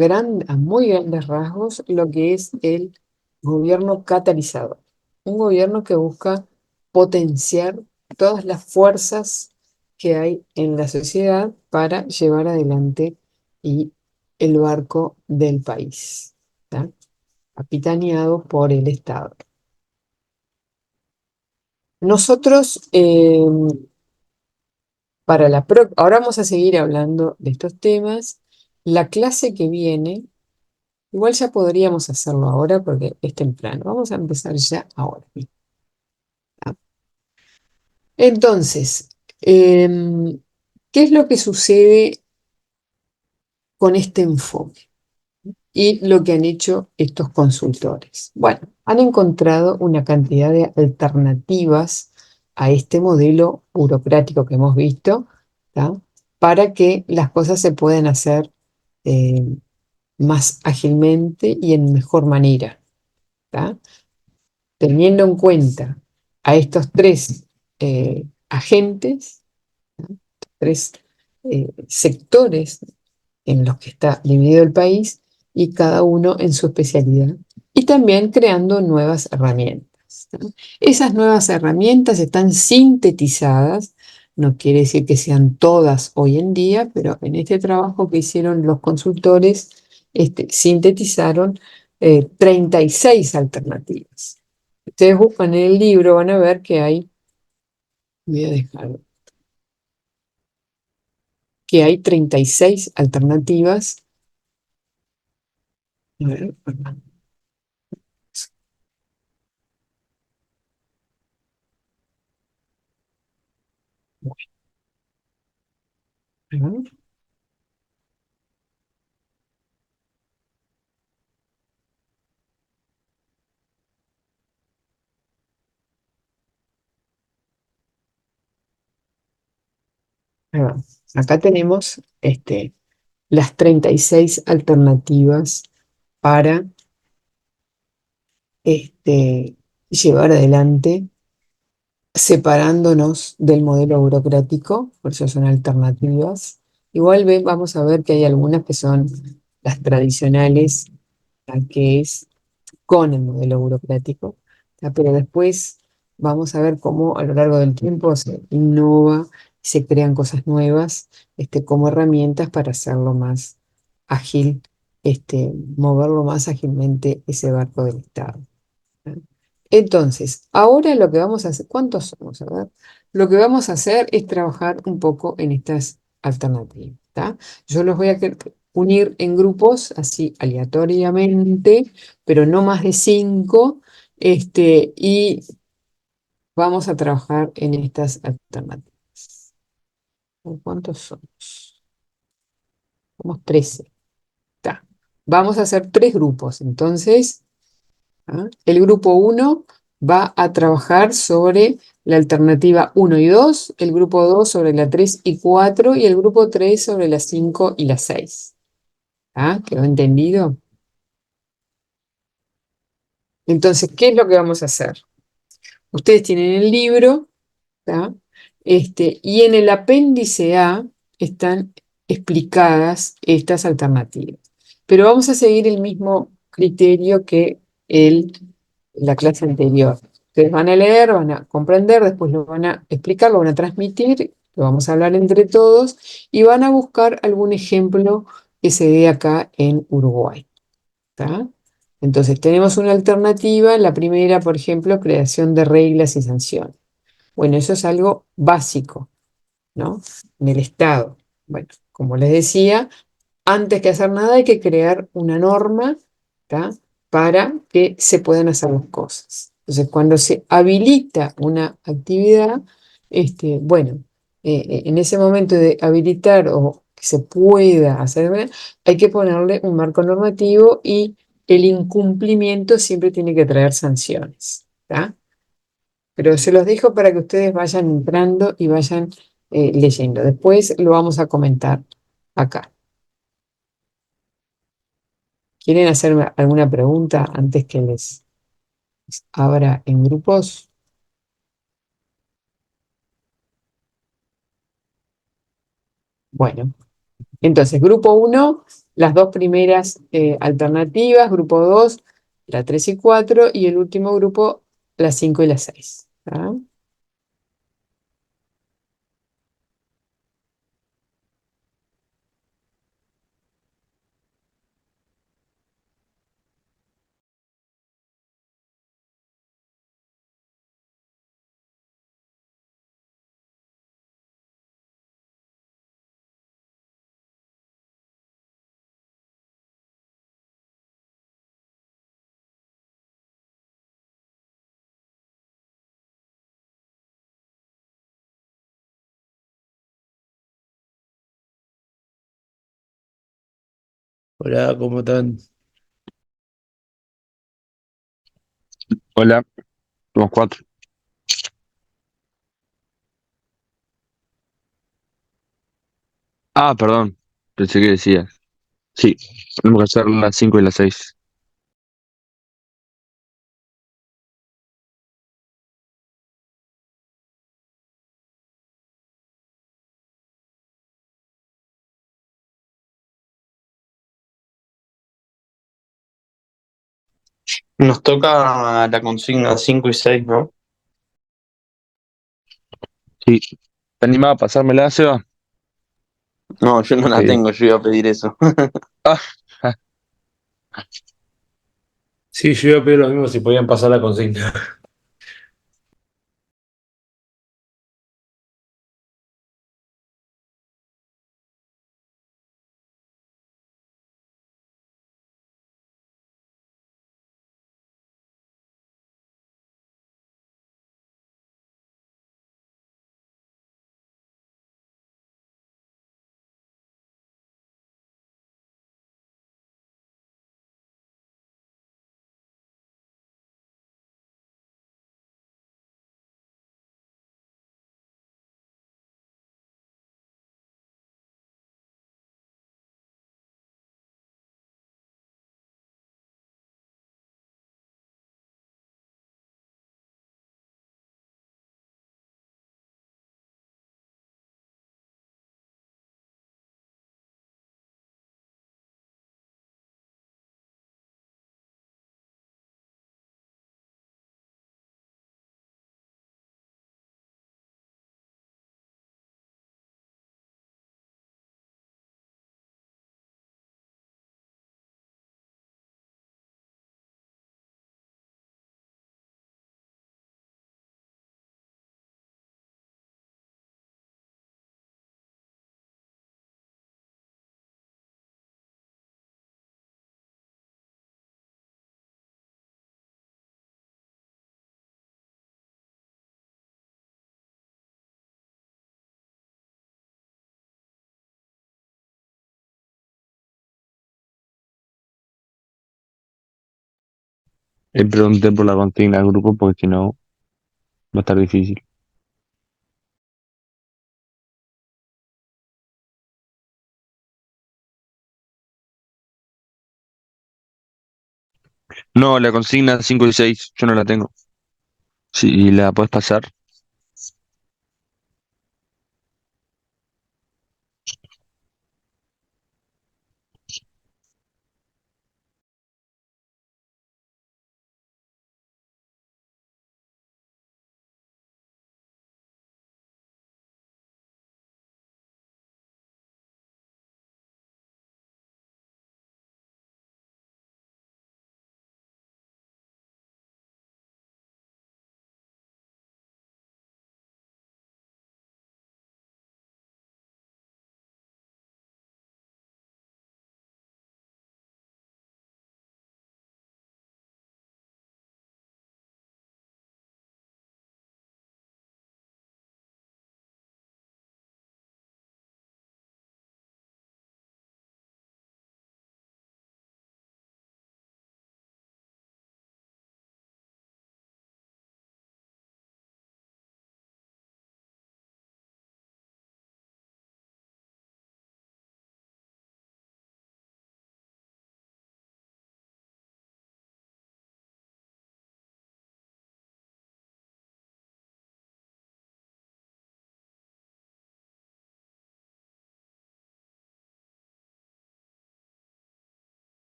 muy grandes rasgos, lo que es el gobierno catalizador. Un gobierno que busca potenciar todas las fuerzas que hay en la sociedad para llevar adelante y el barco del país, ¿tá?, capitaneado por el Estado. Nosotros, ahora vamos a seguir hablando de estos temas. La clase que viene, igual ya podríamos hacerlo ahora porque es temprano. Vamos a empezar ya ahora. ¿Tá? Entonces, ¿qué es lo que sucede con este enfoque y lo que han hecho estos consultores? Bueno, han encontrado una cantidad de alternativas a este modelo burocrático que hemos visto, ¿tá?, para que las cosas se puedan hacer más ágilmente y en mejor manera. ¿Tá? Teniendo en cuenta a estos tres agentes, ¿tá? Tres sectores en los que está dividido el país y cada uno en su especialidad, y también creando nuevas herramientas, ¿no? Esas nuevas herramientas están sintetizadas, no quiere decir que sean todas hoy en día, pero en este trabajo que hicieron los consultores, sintetizaron 36 alternativas. Ustedes buscan en el libro, van a ver que voy a dejar, que hay 36 alternativas. A ver, perdón. Bueno, ahí va. Acá tenemos las 36 alternativas para llevar adelante, separándonos del modelo burocrático, por eso son alternativas. Igual vamos a ver que hay algunas que son las tradicionales, la que es con el modelo burocrático, ¿tá? Pero después vamos a ver cómo a lo largo del tiempo se innova, se crean cosas nuevas, como herramientas para hacerlo más ágil, moverlo más ágilmente ese barco del Estado. ¿Tá? Entonces, ahora lo que vamos a hacer, ¿cuántos somos? A ver, lo que vamos a hacer es trabajar un poco en estas alternativas, ¿tá? Yo los voy a unir en grupos así aleatoriamente, pero no más de 5, y vamos a trabajar en estas alternativas. ¿Cuántos somos? Somos 13. ¿Tá? Vamos a hacer 3 grupos, entonces. ¿Ah? El grupo uno va a trabajar sobre la alternativa 1 y 2, el grupo 2 sobre la 3 y 4 y el grupo 3 sobre la 5 y la 6. ¿Ah? ¿Quedó entendido? Entonces, ¿qué es lo que vamos a hacer? Ustedes tienen el libro, ¿tá? Y en el apéndice A están explicadas estas alternativas. Pero vamos a seguir el mismo criterio que la clase anterior. Ustedes van a leer, van a comprender, después lo van a explicar, lo van a transmitir, lo vamos a hablar entre todos y van a buscar algún ejemplo que se dé acá en Uruguay. ¿Tá? Entonces, tenemos una alternativa, la primera, por ejemplo, creación de reglas y sanciones. Bueno, eso es algo básico, ¿no? En el Estado. Bueno, como les decía, antes que hacer nada hay que crear una norma, ¿tá? Para que se puedan hacer las cosas. Entonces, cuando se habilita una actividad, bueno, en ese momento de habilitar o que se pueda hacer, hay que ponerle un marco normativo y el incumplimiento siempre tiene que traer sanciones, ¿tá? Pero se los dejo para que ustedes vayan entrando y vayan leyendo. Después lo vamos a comentar acá. ¿Quieren hacerme alguna pregunta antes que les abra en grupos? Bueno, entonces, grupo uno, las dos primeras alternativas, grupo 2, la 3 y 4, y el último grupo, la 5 y la 6. ¿Tá? Hola, ¿cómo están? Hola, somos cuatro. Ah, perdón, pensé que decías. Sí, tenemos que hacer las 5 y las 6. Nos toca la consigna 5 y 6, ¿no? Sí. ¿Te animaba a pasármela, Seba? No, yo no la Sí. tengo, yo iba a pedir eso. Ah, ah, Sí, yo iba a pedir lo mismo si podían pasar la consigna. pregunté por la consigna del grupo porque si no va a estar difícil. No, la consigna 5 y 6 yo no la tengo. Sí, ¿la puedes pasar?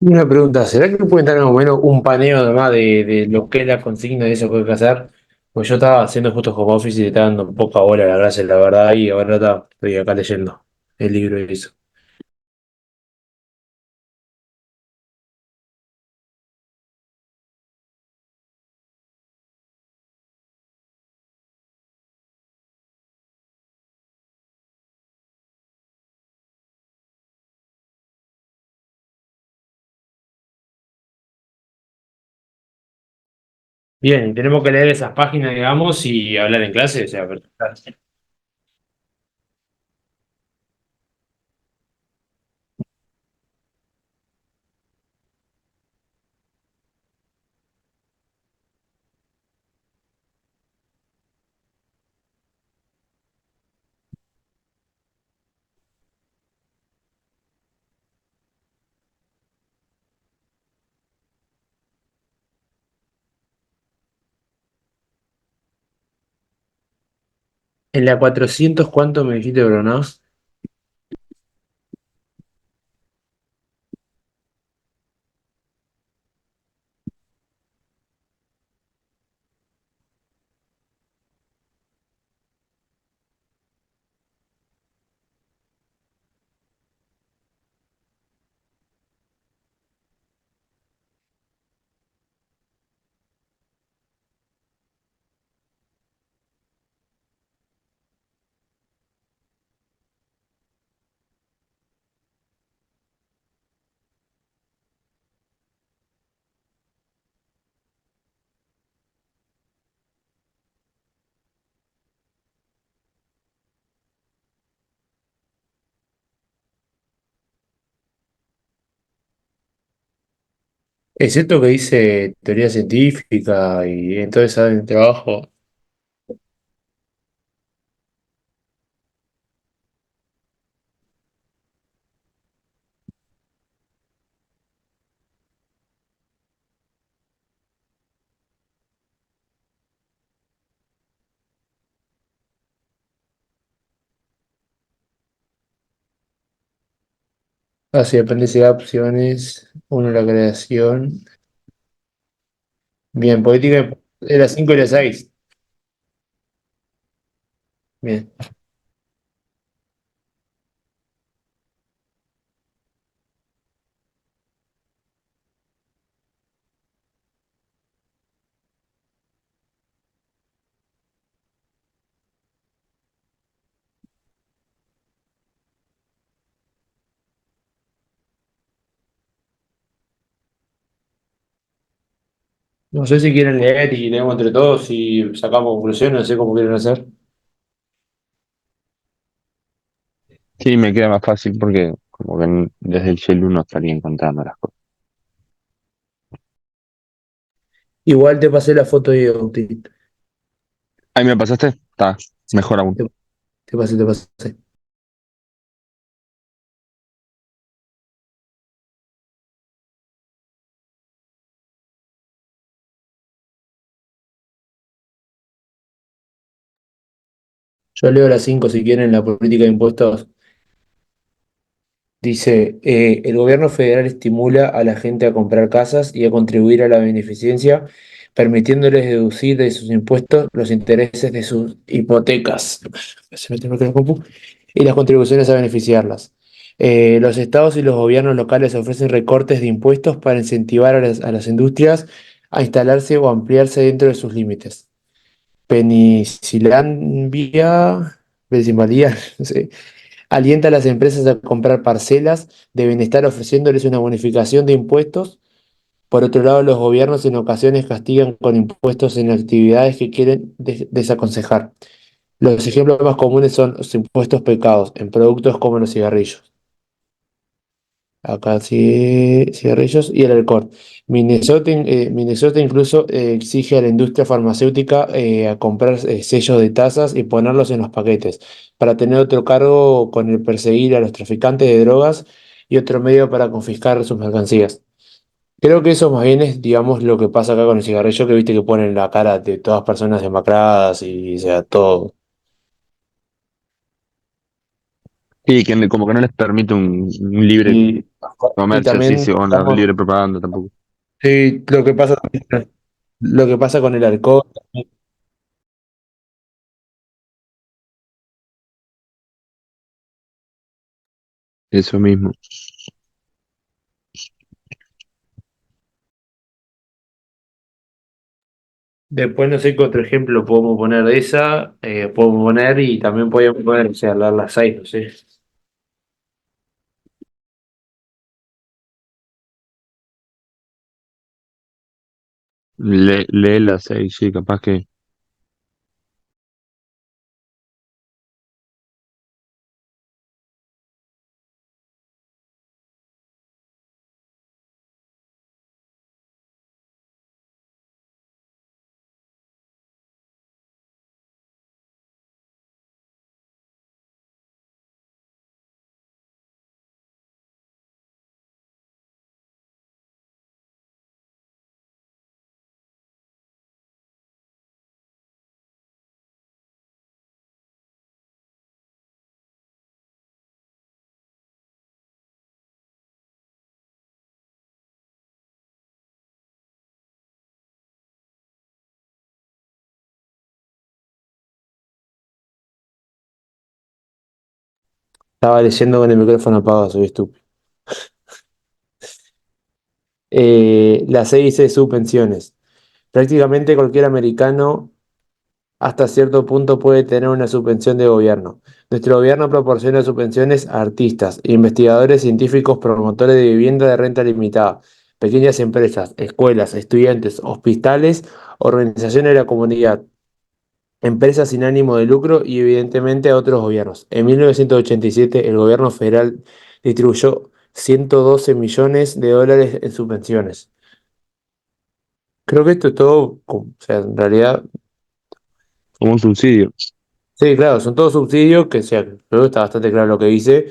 Y una pregunta, ¿será que pueden dar más o menos un paneo además de lo que es la consigna y eso que hay que hacer? Pues yo estaba haciendo justo home office y le estaba dando poca bola a la clase, la verdad, y ahora estoy acá leyendo el libro y eso. Bien, y tenemos que leer esas páginas, digamos, y hablar en clase, o sea, pero- En la 400, ¿cuánto me dijiste, Bruno? Es esto que dice teoría científica y entonces saben el trabajo. Así apéndice de opciones, uno la creación. Bien, política de las 5 y las 6. Bien. No sé si quieren leer y leemos entre todos y sacamos conclusiones, no sé cómo quieren hacer. Sí, me queda más fácil porque como que desde el celu no estaría encontrando las cosas. Igual te pasé la foto de Outit. Ahí me pasaste, está Sí, mejor aún. te pasé. Yo leo las 5 si quieren, la política de impuestos. Dice, el gobierno federal estimula a la gente a comprar casas y a contribuir a la beneficencia, permitiéndoles deducir de sus impuestos los intereses de sus hipotecas. Se me tengo que la compu. Y las contribuciones a beneficiarlas. Los estados y los gobiernos locales ofrecen recortes de impuestos para incentivar a las industrias a instalarse o ampliarse dentro de sus límites. Pensilvania, Pensilvania, no sé, alienta a las empresas a comprar parcelas, deben estar ofreciéndoles una bonificación de impuestos. Por otro lado, los gobiernos en ocasiones castigan con impuestos en actividades que quieren desaconsejar. Los ejemplos más comunes son los impuestos pecados en productos como los cigarrillos. Acá sí, cigarrillos y el alcohol. Minnesota incluso exige a la industria farmacéutica a comprar sellos de tasas y ponerlos en los paquetes, para tener otro cargo con el perseguir a los traficantes de drogas y otro medio para confiscar sus mercancías. Creo que eso más bien es, digamos, lo que pasa acá con el cigarrillo, que viste que ponen la cara de todas personas demacradas y, o sea, todo. Y que como que no les permite un libre Y, y comercio así, también, sí, o una digamos, libre propaganda tampoco. sí, lo que pasa con el alcohol. Eso mismo. Después no sé qué otro ejemplo podemos poner de esa, podemos poner y también podemos poner, o sea, las 6, no sé. Lee las 6, sí, capaz que. Estaba leyendo con el micrófono apagado, soy estúpido. La C dice subvenciones. Prácticamente cualquier americano hasta cierto punto puede tener una subvención de gobierno. Nuestro gobierno proporciona subvenciones a artistas, investigadores, científicos, promotores de vivienda de renta limitada, pequeñas empresas, escuelas, estudiantes, hospitales, organizaciones de la comunidad, empresas sin ánimo de lucro y evidentemente a otros gobiernos. En 1987 el gobierno federal distribuyó 112 millones de dólares en subvenciones. Creo que esto es todo, o sea, en realidad, Como un subsidio. sí, claro, son todos subsidios, que o sea, creo que está bastante claro lo que dice.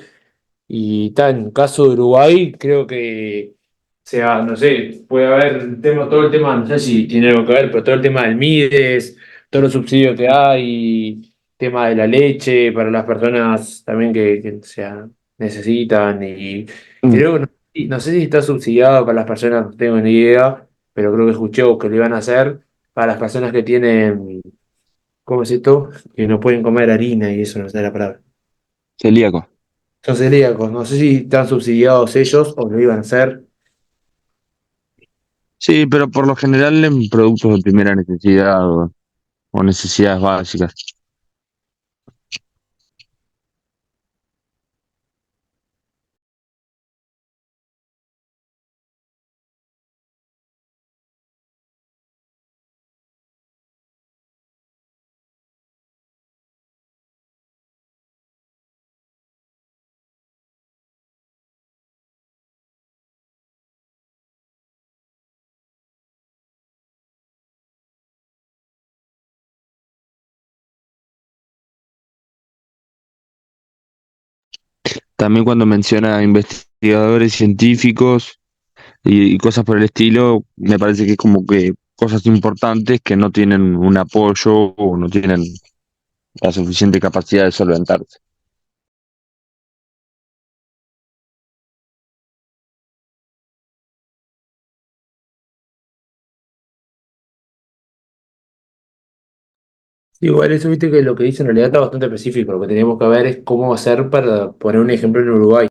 Y tal, en el caso de Uruguay, creo que, o sea, no sé, puede haber todo el tema, no sé si tiene algo que ver, pero todo el tema del Mides, todos los subsidios que hay, tema de la leche para las personas también que, o sea, necesitan. Y Mm. creo que no sé si está subsidiado para las personas, no tengo ni idea, pero creo que escuché que lo iban a hacer para las personas que tienen, ¿cómo es esto? Que no pueden comer harina y eso no sé la palabra. Celíaco. Son celíacos, no sé si están subsidiados ellos o lo iban a hacer. Sí, pero por lo general en productos de primera necesidad o necesidades básicas. También cuando menciona investigadores científicos y cosas por el estilo, me parece que es como que cosas importantes que no tienen un apoyo o no tienen la suficiente capacidad de solventarse. Igual eso viste que lo que dice en realidad está bastante específico. Lo que tenemos que ver es cómo hacer para poner un ejemplo en Uruguay.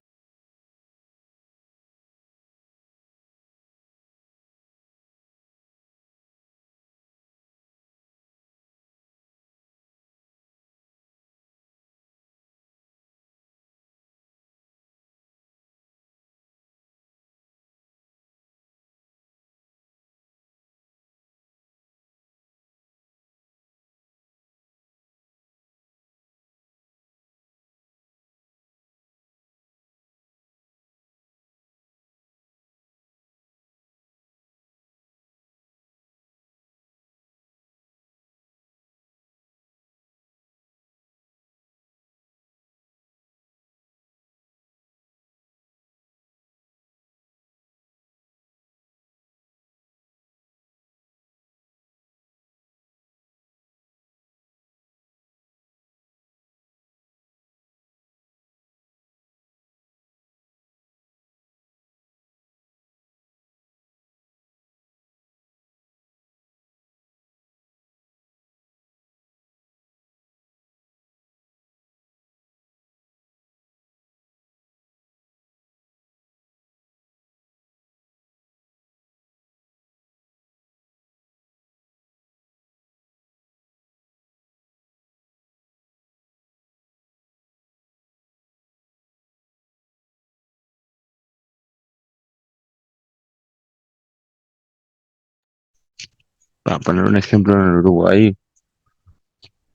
Para poner un ejemplo en Uruguay,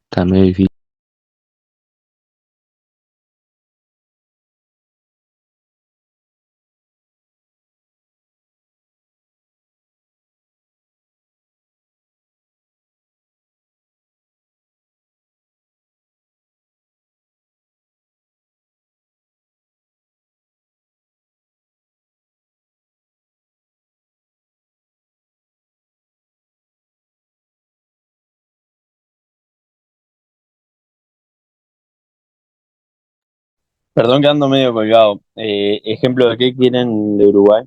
también es difícil. Perdón que ando medio colgado. ¿Ejemplo de qué quieren de Uruguay?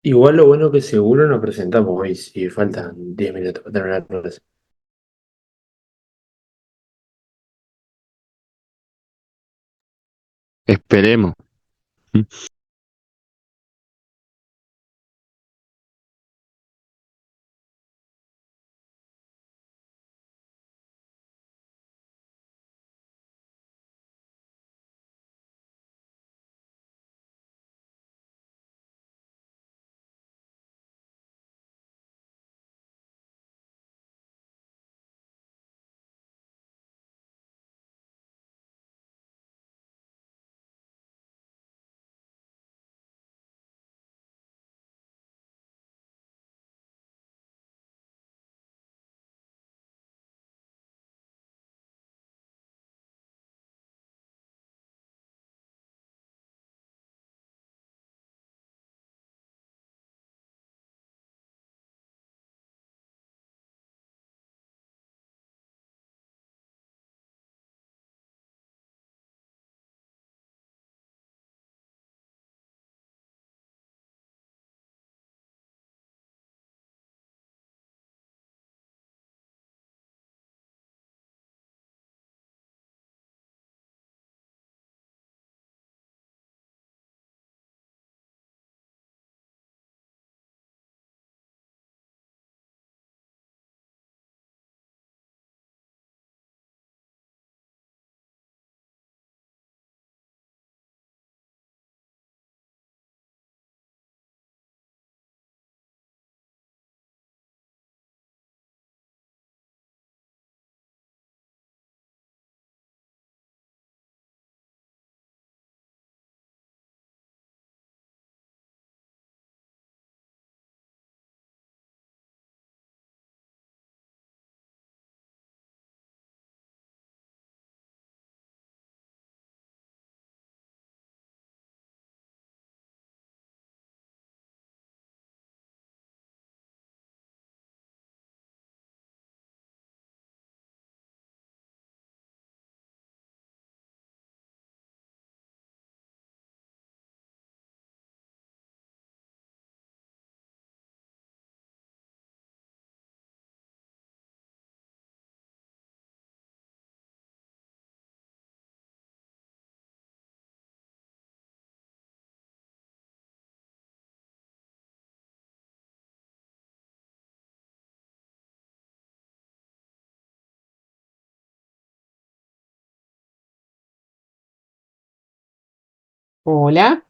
Igual lo bueno que seguro nos presentamos hoy, si faltan 10 minutos para terminar la clase. Esperemos. Hola,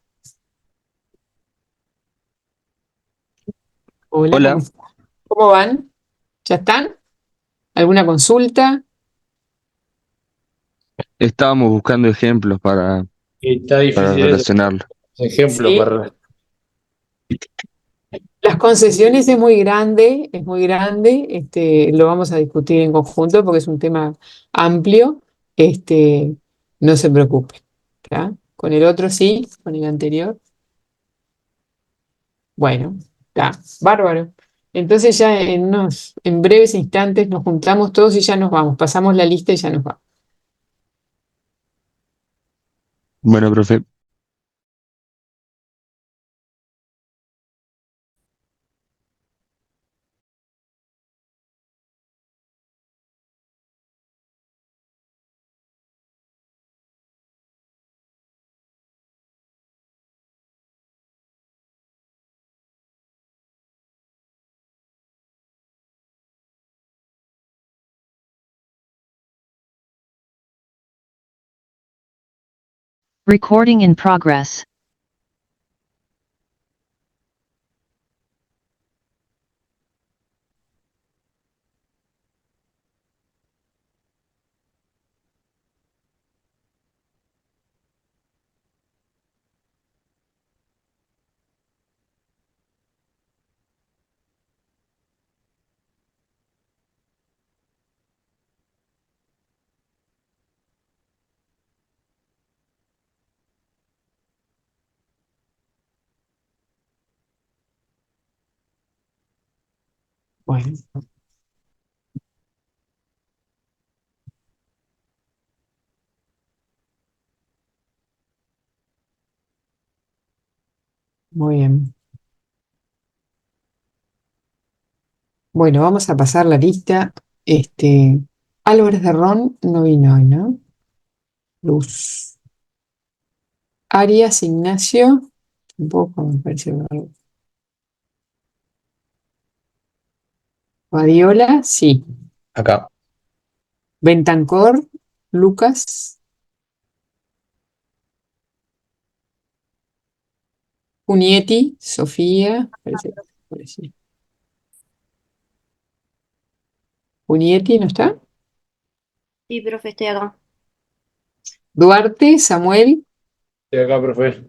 hola, ¿cómo Hola, están? ¿Cómo van? ¿Ya están? ¿Alguna consulta? estábamos buscando ejemplos Y está para difícil ese relacionarlo. ejemplo Sí. para... Las concesiones es muy grande, lo vamos a discutir en conjunto porque es un tema amplio, no se preocupe, ¿tá? Con el otro sí, con el anterior, bueno, está, bárbaro. Entonces ya en breves instantes nos juntamos todos y ya nos vamos, pasamos la lista y ya nos vamos. Bueno, profe, Recording in progress. Bueno, muy bien. Bueno, vamos a pasar la lista. Álvarez de Ron no vino hoy, ¿no? Luz. Arias Ignacio, tampoco me parece raro. Guardiola, sí. Acá. Bentancor, Lucas. Unieti, Sofía, parece. Unieti, ¿no está? Sí, profe, estoy acá. Duarte, Samuel. Estoy acá, profe.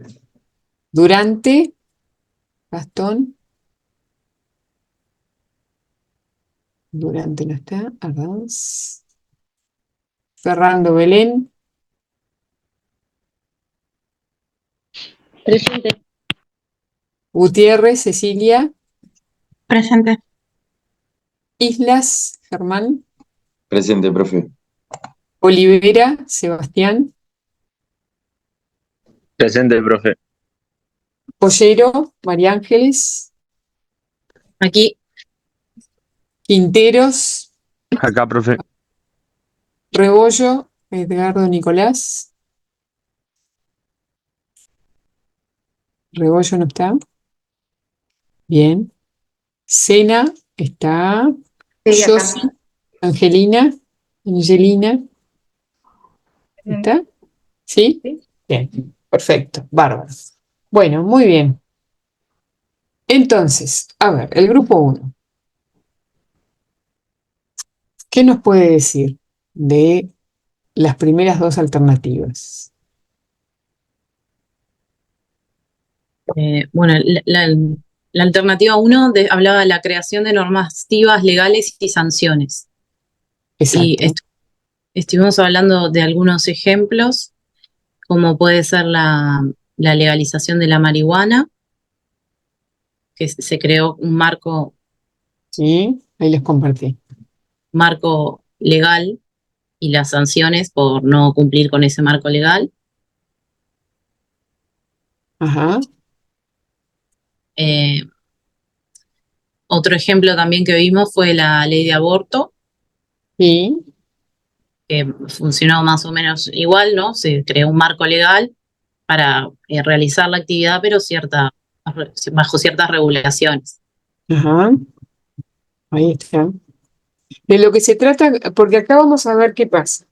Durante, Gastón. Durante no está. Arranz. Fernando Belén. Presente. Gutiérrez, Cecilia. Presente. Islas, Germán. Presente, profe. Olivera, Sebastián. Presente, profe. Pollero, María Ángeles. Aquí. Quinteros, Acá, profe. Rebollo, Edgardo Nicolás. Rebollo no está. Bien. Sena está. Sí, acá. Josi, Angelina. Angelina, ¿está? ¿Sí? Sí. Bien. Perfecto. Bárbaro. Bueno, muy bien. Entonces, a ver, el grupo 1. ¿Qué nos puede decir de las primeras dos alternativas? Bueno, la alternativa 1 hablaba de la creación de normativas legales y sanciones. Y Exacto. estuvimos hablando de algunos ejemplos, como puede ser la legalización de la marihuana, que se creó un Sí, ahí les compartí. marco legal y las sanciones por no cumplir con ese marco legal. Ajá. Eh, Otro ejemplo también que vimos fue la ley de aborto, Sí. que funcionó más o menos igual, ¿no? Se creó un marco legal para realizar la actividad, pero bajo ciertas regulaciones. Ajá. Ahí está. De lo que se trata, porque acá vamos a ver qué pasa.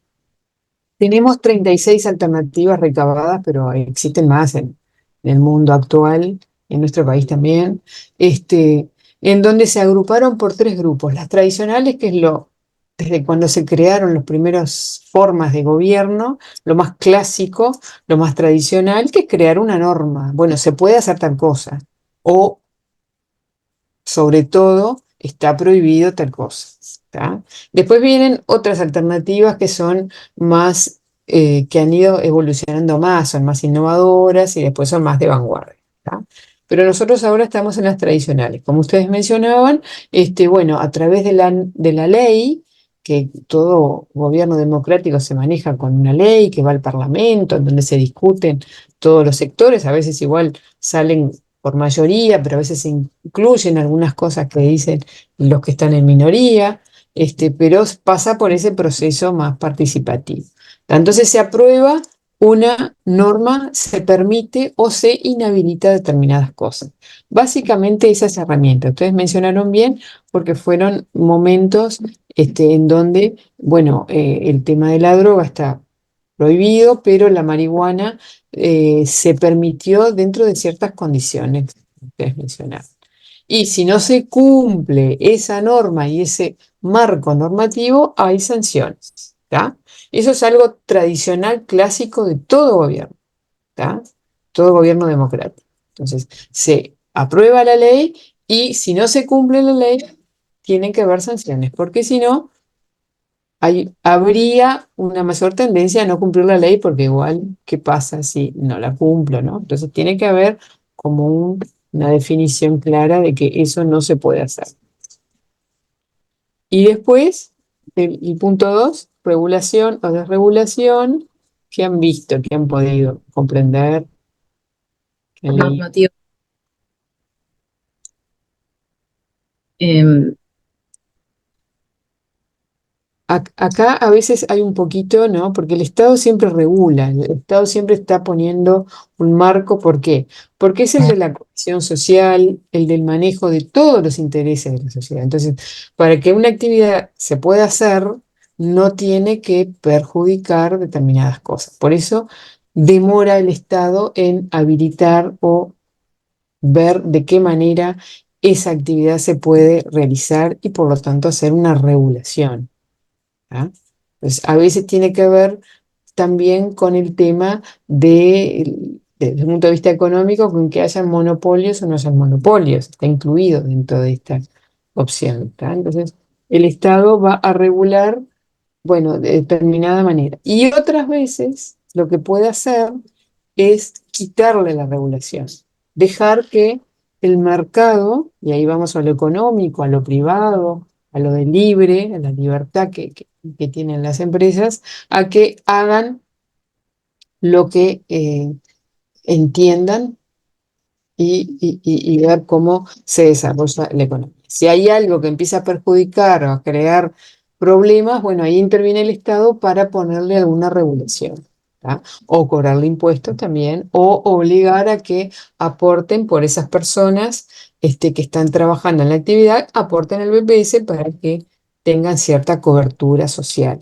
Tenemos 36 alternativas recabadas, pero existen más en el mundo actual, en nuestro país también, en donde se agruparon por tres grupos. Las tradicionales, que es desde cuando se crearon las primeras formas de gobierno, lo más clásico, lo más tradicional, que es crear una norma. Bueno, se puede hacer tal cosa. O sobre todo, está prohibido tal cosa. ¿Tá? Después vienen otras alternativas que son más, que han ido evolucionando más, son más innovadoras y después son más de vanguardia. ¿Tá? Pero nosotros ahora estamos en las tradicionales. Como ustedes mencionaban, bueno, a través de la ley, que todo gobierno democrático se maneja con una ley que va al Parlamento, en donde se discuten todos los sectores, a veces igual salen por mayoría, pero a veces se incluyen algunas cosas que dicen los que están en minoría, pero pasa por ese proceso más participativo. Entonces se aprueba una norma, se permite o se inhabilita determinadas cosas. Básicamente esas herramientas, ustedes mencionaron bien, porque fueron momentos en donde, bueno, el tema de la droga está prohibido, pero la marihuana se permitió dentro de ciertas condiciones que ustedes mencionaron. Y si no se cumple esa norma y ese marco normativo, hay sanciones. ¿Tá? Eso es algo tradicional, clásico de todo gobierno, ¿tá? Todo gobierno democrático. Entonces, se aprueba la ley y si no se cumple la ley, tienen que haber sanciones, porque si no, habría una mayor tendencia a no cumplir la ley, porque igual, ¿qué pasa si no la cumplo, no? Entonces, tiene que haber como una definición clara de que eso no se puede hacer. Y después, el punto 2, regulación o desregulación, que han visto, que han podido comprender, que han leído. Normativa. acá a veces hay un poquito, ¿no? Porque el Estado siempre regula, el Estado siempre está poniendo un marco. ¿Por qué? Porque es el de la cohesión social, el del manejo de todos los intereses de la sociedad. Entonces, para que una actividad se pueda hacer, no tiene que perjudicar determinadas cosas. Por eso demora el Estado en habilitar o ver de qué manera esa actividad se puede realizar y por lo tanto hacer una regulación. ¿Ah? Entonces, a veces tiene que ver también con el tema desde el punto de vista económico, con que hayan monopolios o no hayan monopolios, está incluido dentro de esta opción. ¿Tá? Entonces, el Estado va a regular, bueno, de determinada manera. Y otras veces lo que puede hacer es quitarle la regulación, dejar que el mercado, y ahí vamos a lo económico, a lo privado, a lo de libre, a la libertad que tienen las empresas, a que hagan lo que entiendan y ver cómo se desarrolla la economía. Si hay algo que empieza a perjudicar o a crear problemas, bueno, ahí interviene el Estado para ponerle alguna regulación, ¿tá? O cobrarle impuestos también, o obligar a que aporten por esas personas que están trabajando en la actividad, aporten el BPS para que tengan cierta cobertura social,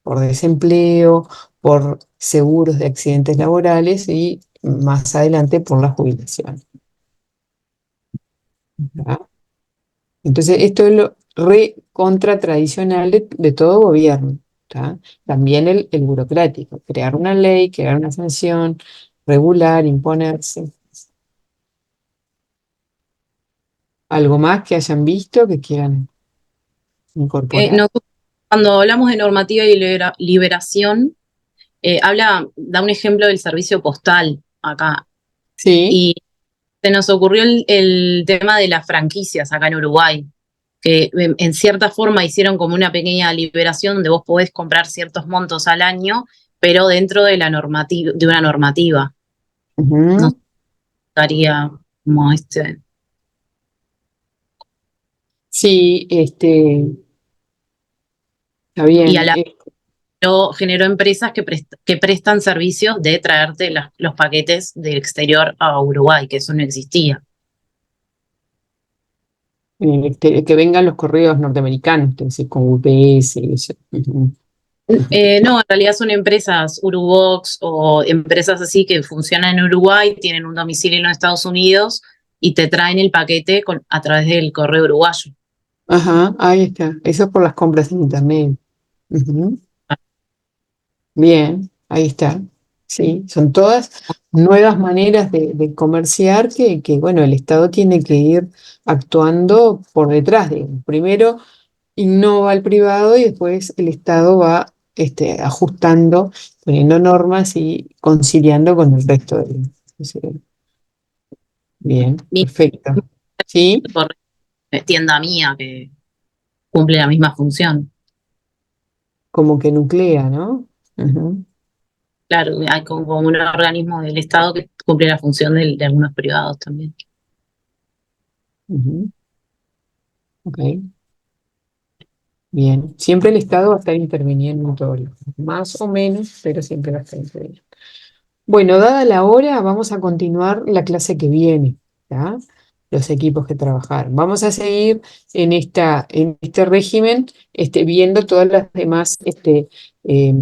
por desempleo, por seguros de accidentes laborales y más adelante por la jubilación. ¿Tá? Entonces, esto es lo contra tradicional de todo gobierno. ¿Tá? También el burocrático, crear una ley, crear una sanción, regular, imponerse. ¿Algo más que hayan visto que quieran incorporar? Nosotros, cuando hablamos de normativa y liberación, da un ejemplo del servicio postal acá. Sí, Y se nos ocurrió el tema de las franquicias acá en Uruguay, que en cierta forma hicieron como una pequeña liberación donde vos podés comprar ciertos montos al año, pero dentro de la normativa, de una normativa. ujú, No estaría como sí, está y a bien. la generó empresas que prestan servicios de traerte los paquetes del exterior a Uruguay, que eso no existía. Que vengan los correos norteamericanos, entonces con UPS y eso. Ujú. No, en realidad son empresas Urubox o empresas así que funcionan en Uruguay, tienen un domicilio en los Estados Unidos y te traen el paquete a través del correo uruguayo. Ajá, ahí está. Eso es por las compras en internet. Ujú. Bien, ahí está. Sí, son todas nuevas maneras de comerciar bueno, el Estado tiene que ir actuando por detrás de. Primero innova al privado y después el Estado va ajustando, poniendo normas y conciliando con el resto de la sociedad. Bien, Y perfecto. ¿Sí? por tienda mía que cumple la misma función. Como que nuclea, ¿no? Ujú, Claro, hay como un organismo del Estado que cumple la función de algunos privados también. ujú. Ok, bien. Siempre el Estado va a estar interviniendo en todo, más o menos, pero siempre va a estar interviniendo. Bueno, dada la hora, vamos a continuar la clase que viene, ¿tá? Los equipos que trabajaron. Vamos a seguir en este régimen, viendo todas las demás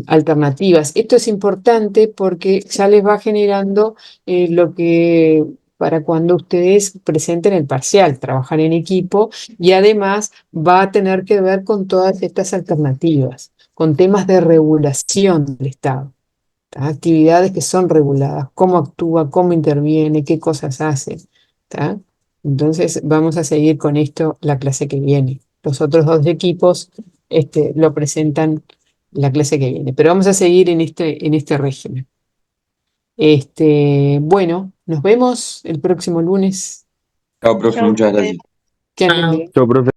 alternativas. Esto es importante porque ya les va generando lo que para cuando ustedes presenten el parcial, trabajar en equipo y además va a tener que ver con todas estas alternativas, con temas de regulación del Estado. ¿Tá? Actividades que son reguladas, cómo actúa, cómo interviene, qué cosas hace. ¿Tá? Entonces vamos a seguir con esto la clase que viene. Los otros dos equipos lo presentan la clase que viene, pero vamos a seguir en este régimen. Bueno, nos vemos el próximo lunes. Chao, profe, Chau, muchas profe. gracias. Que anden Ah, bien. Chao, profe.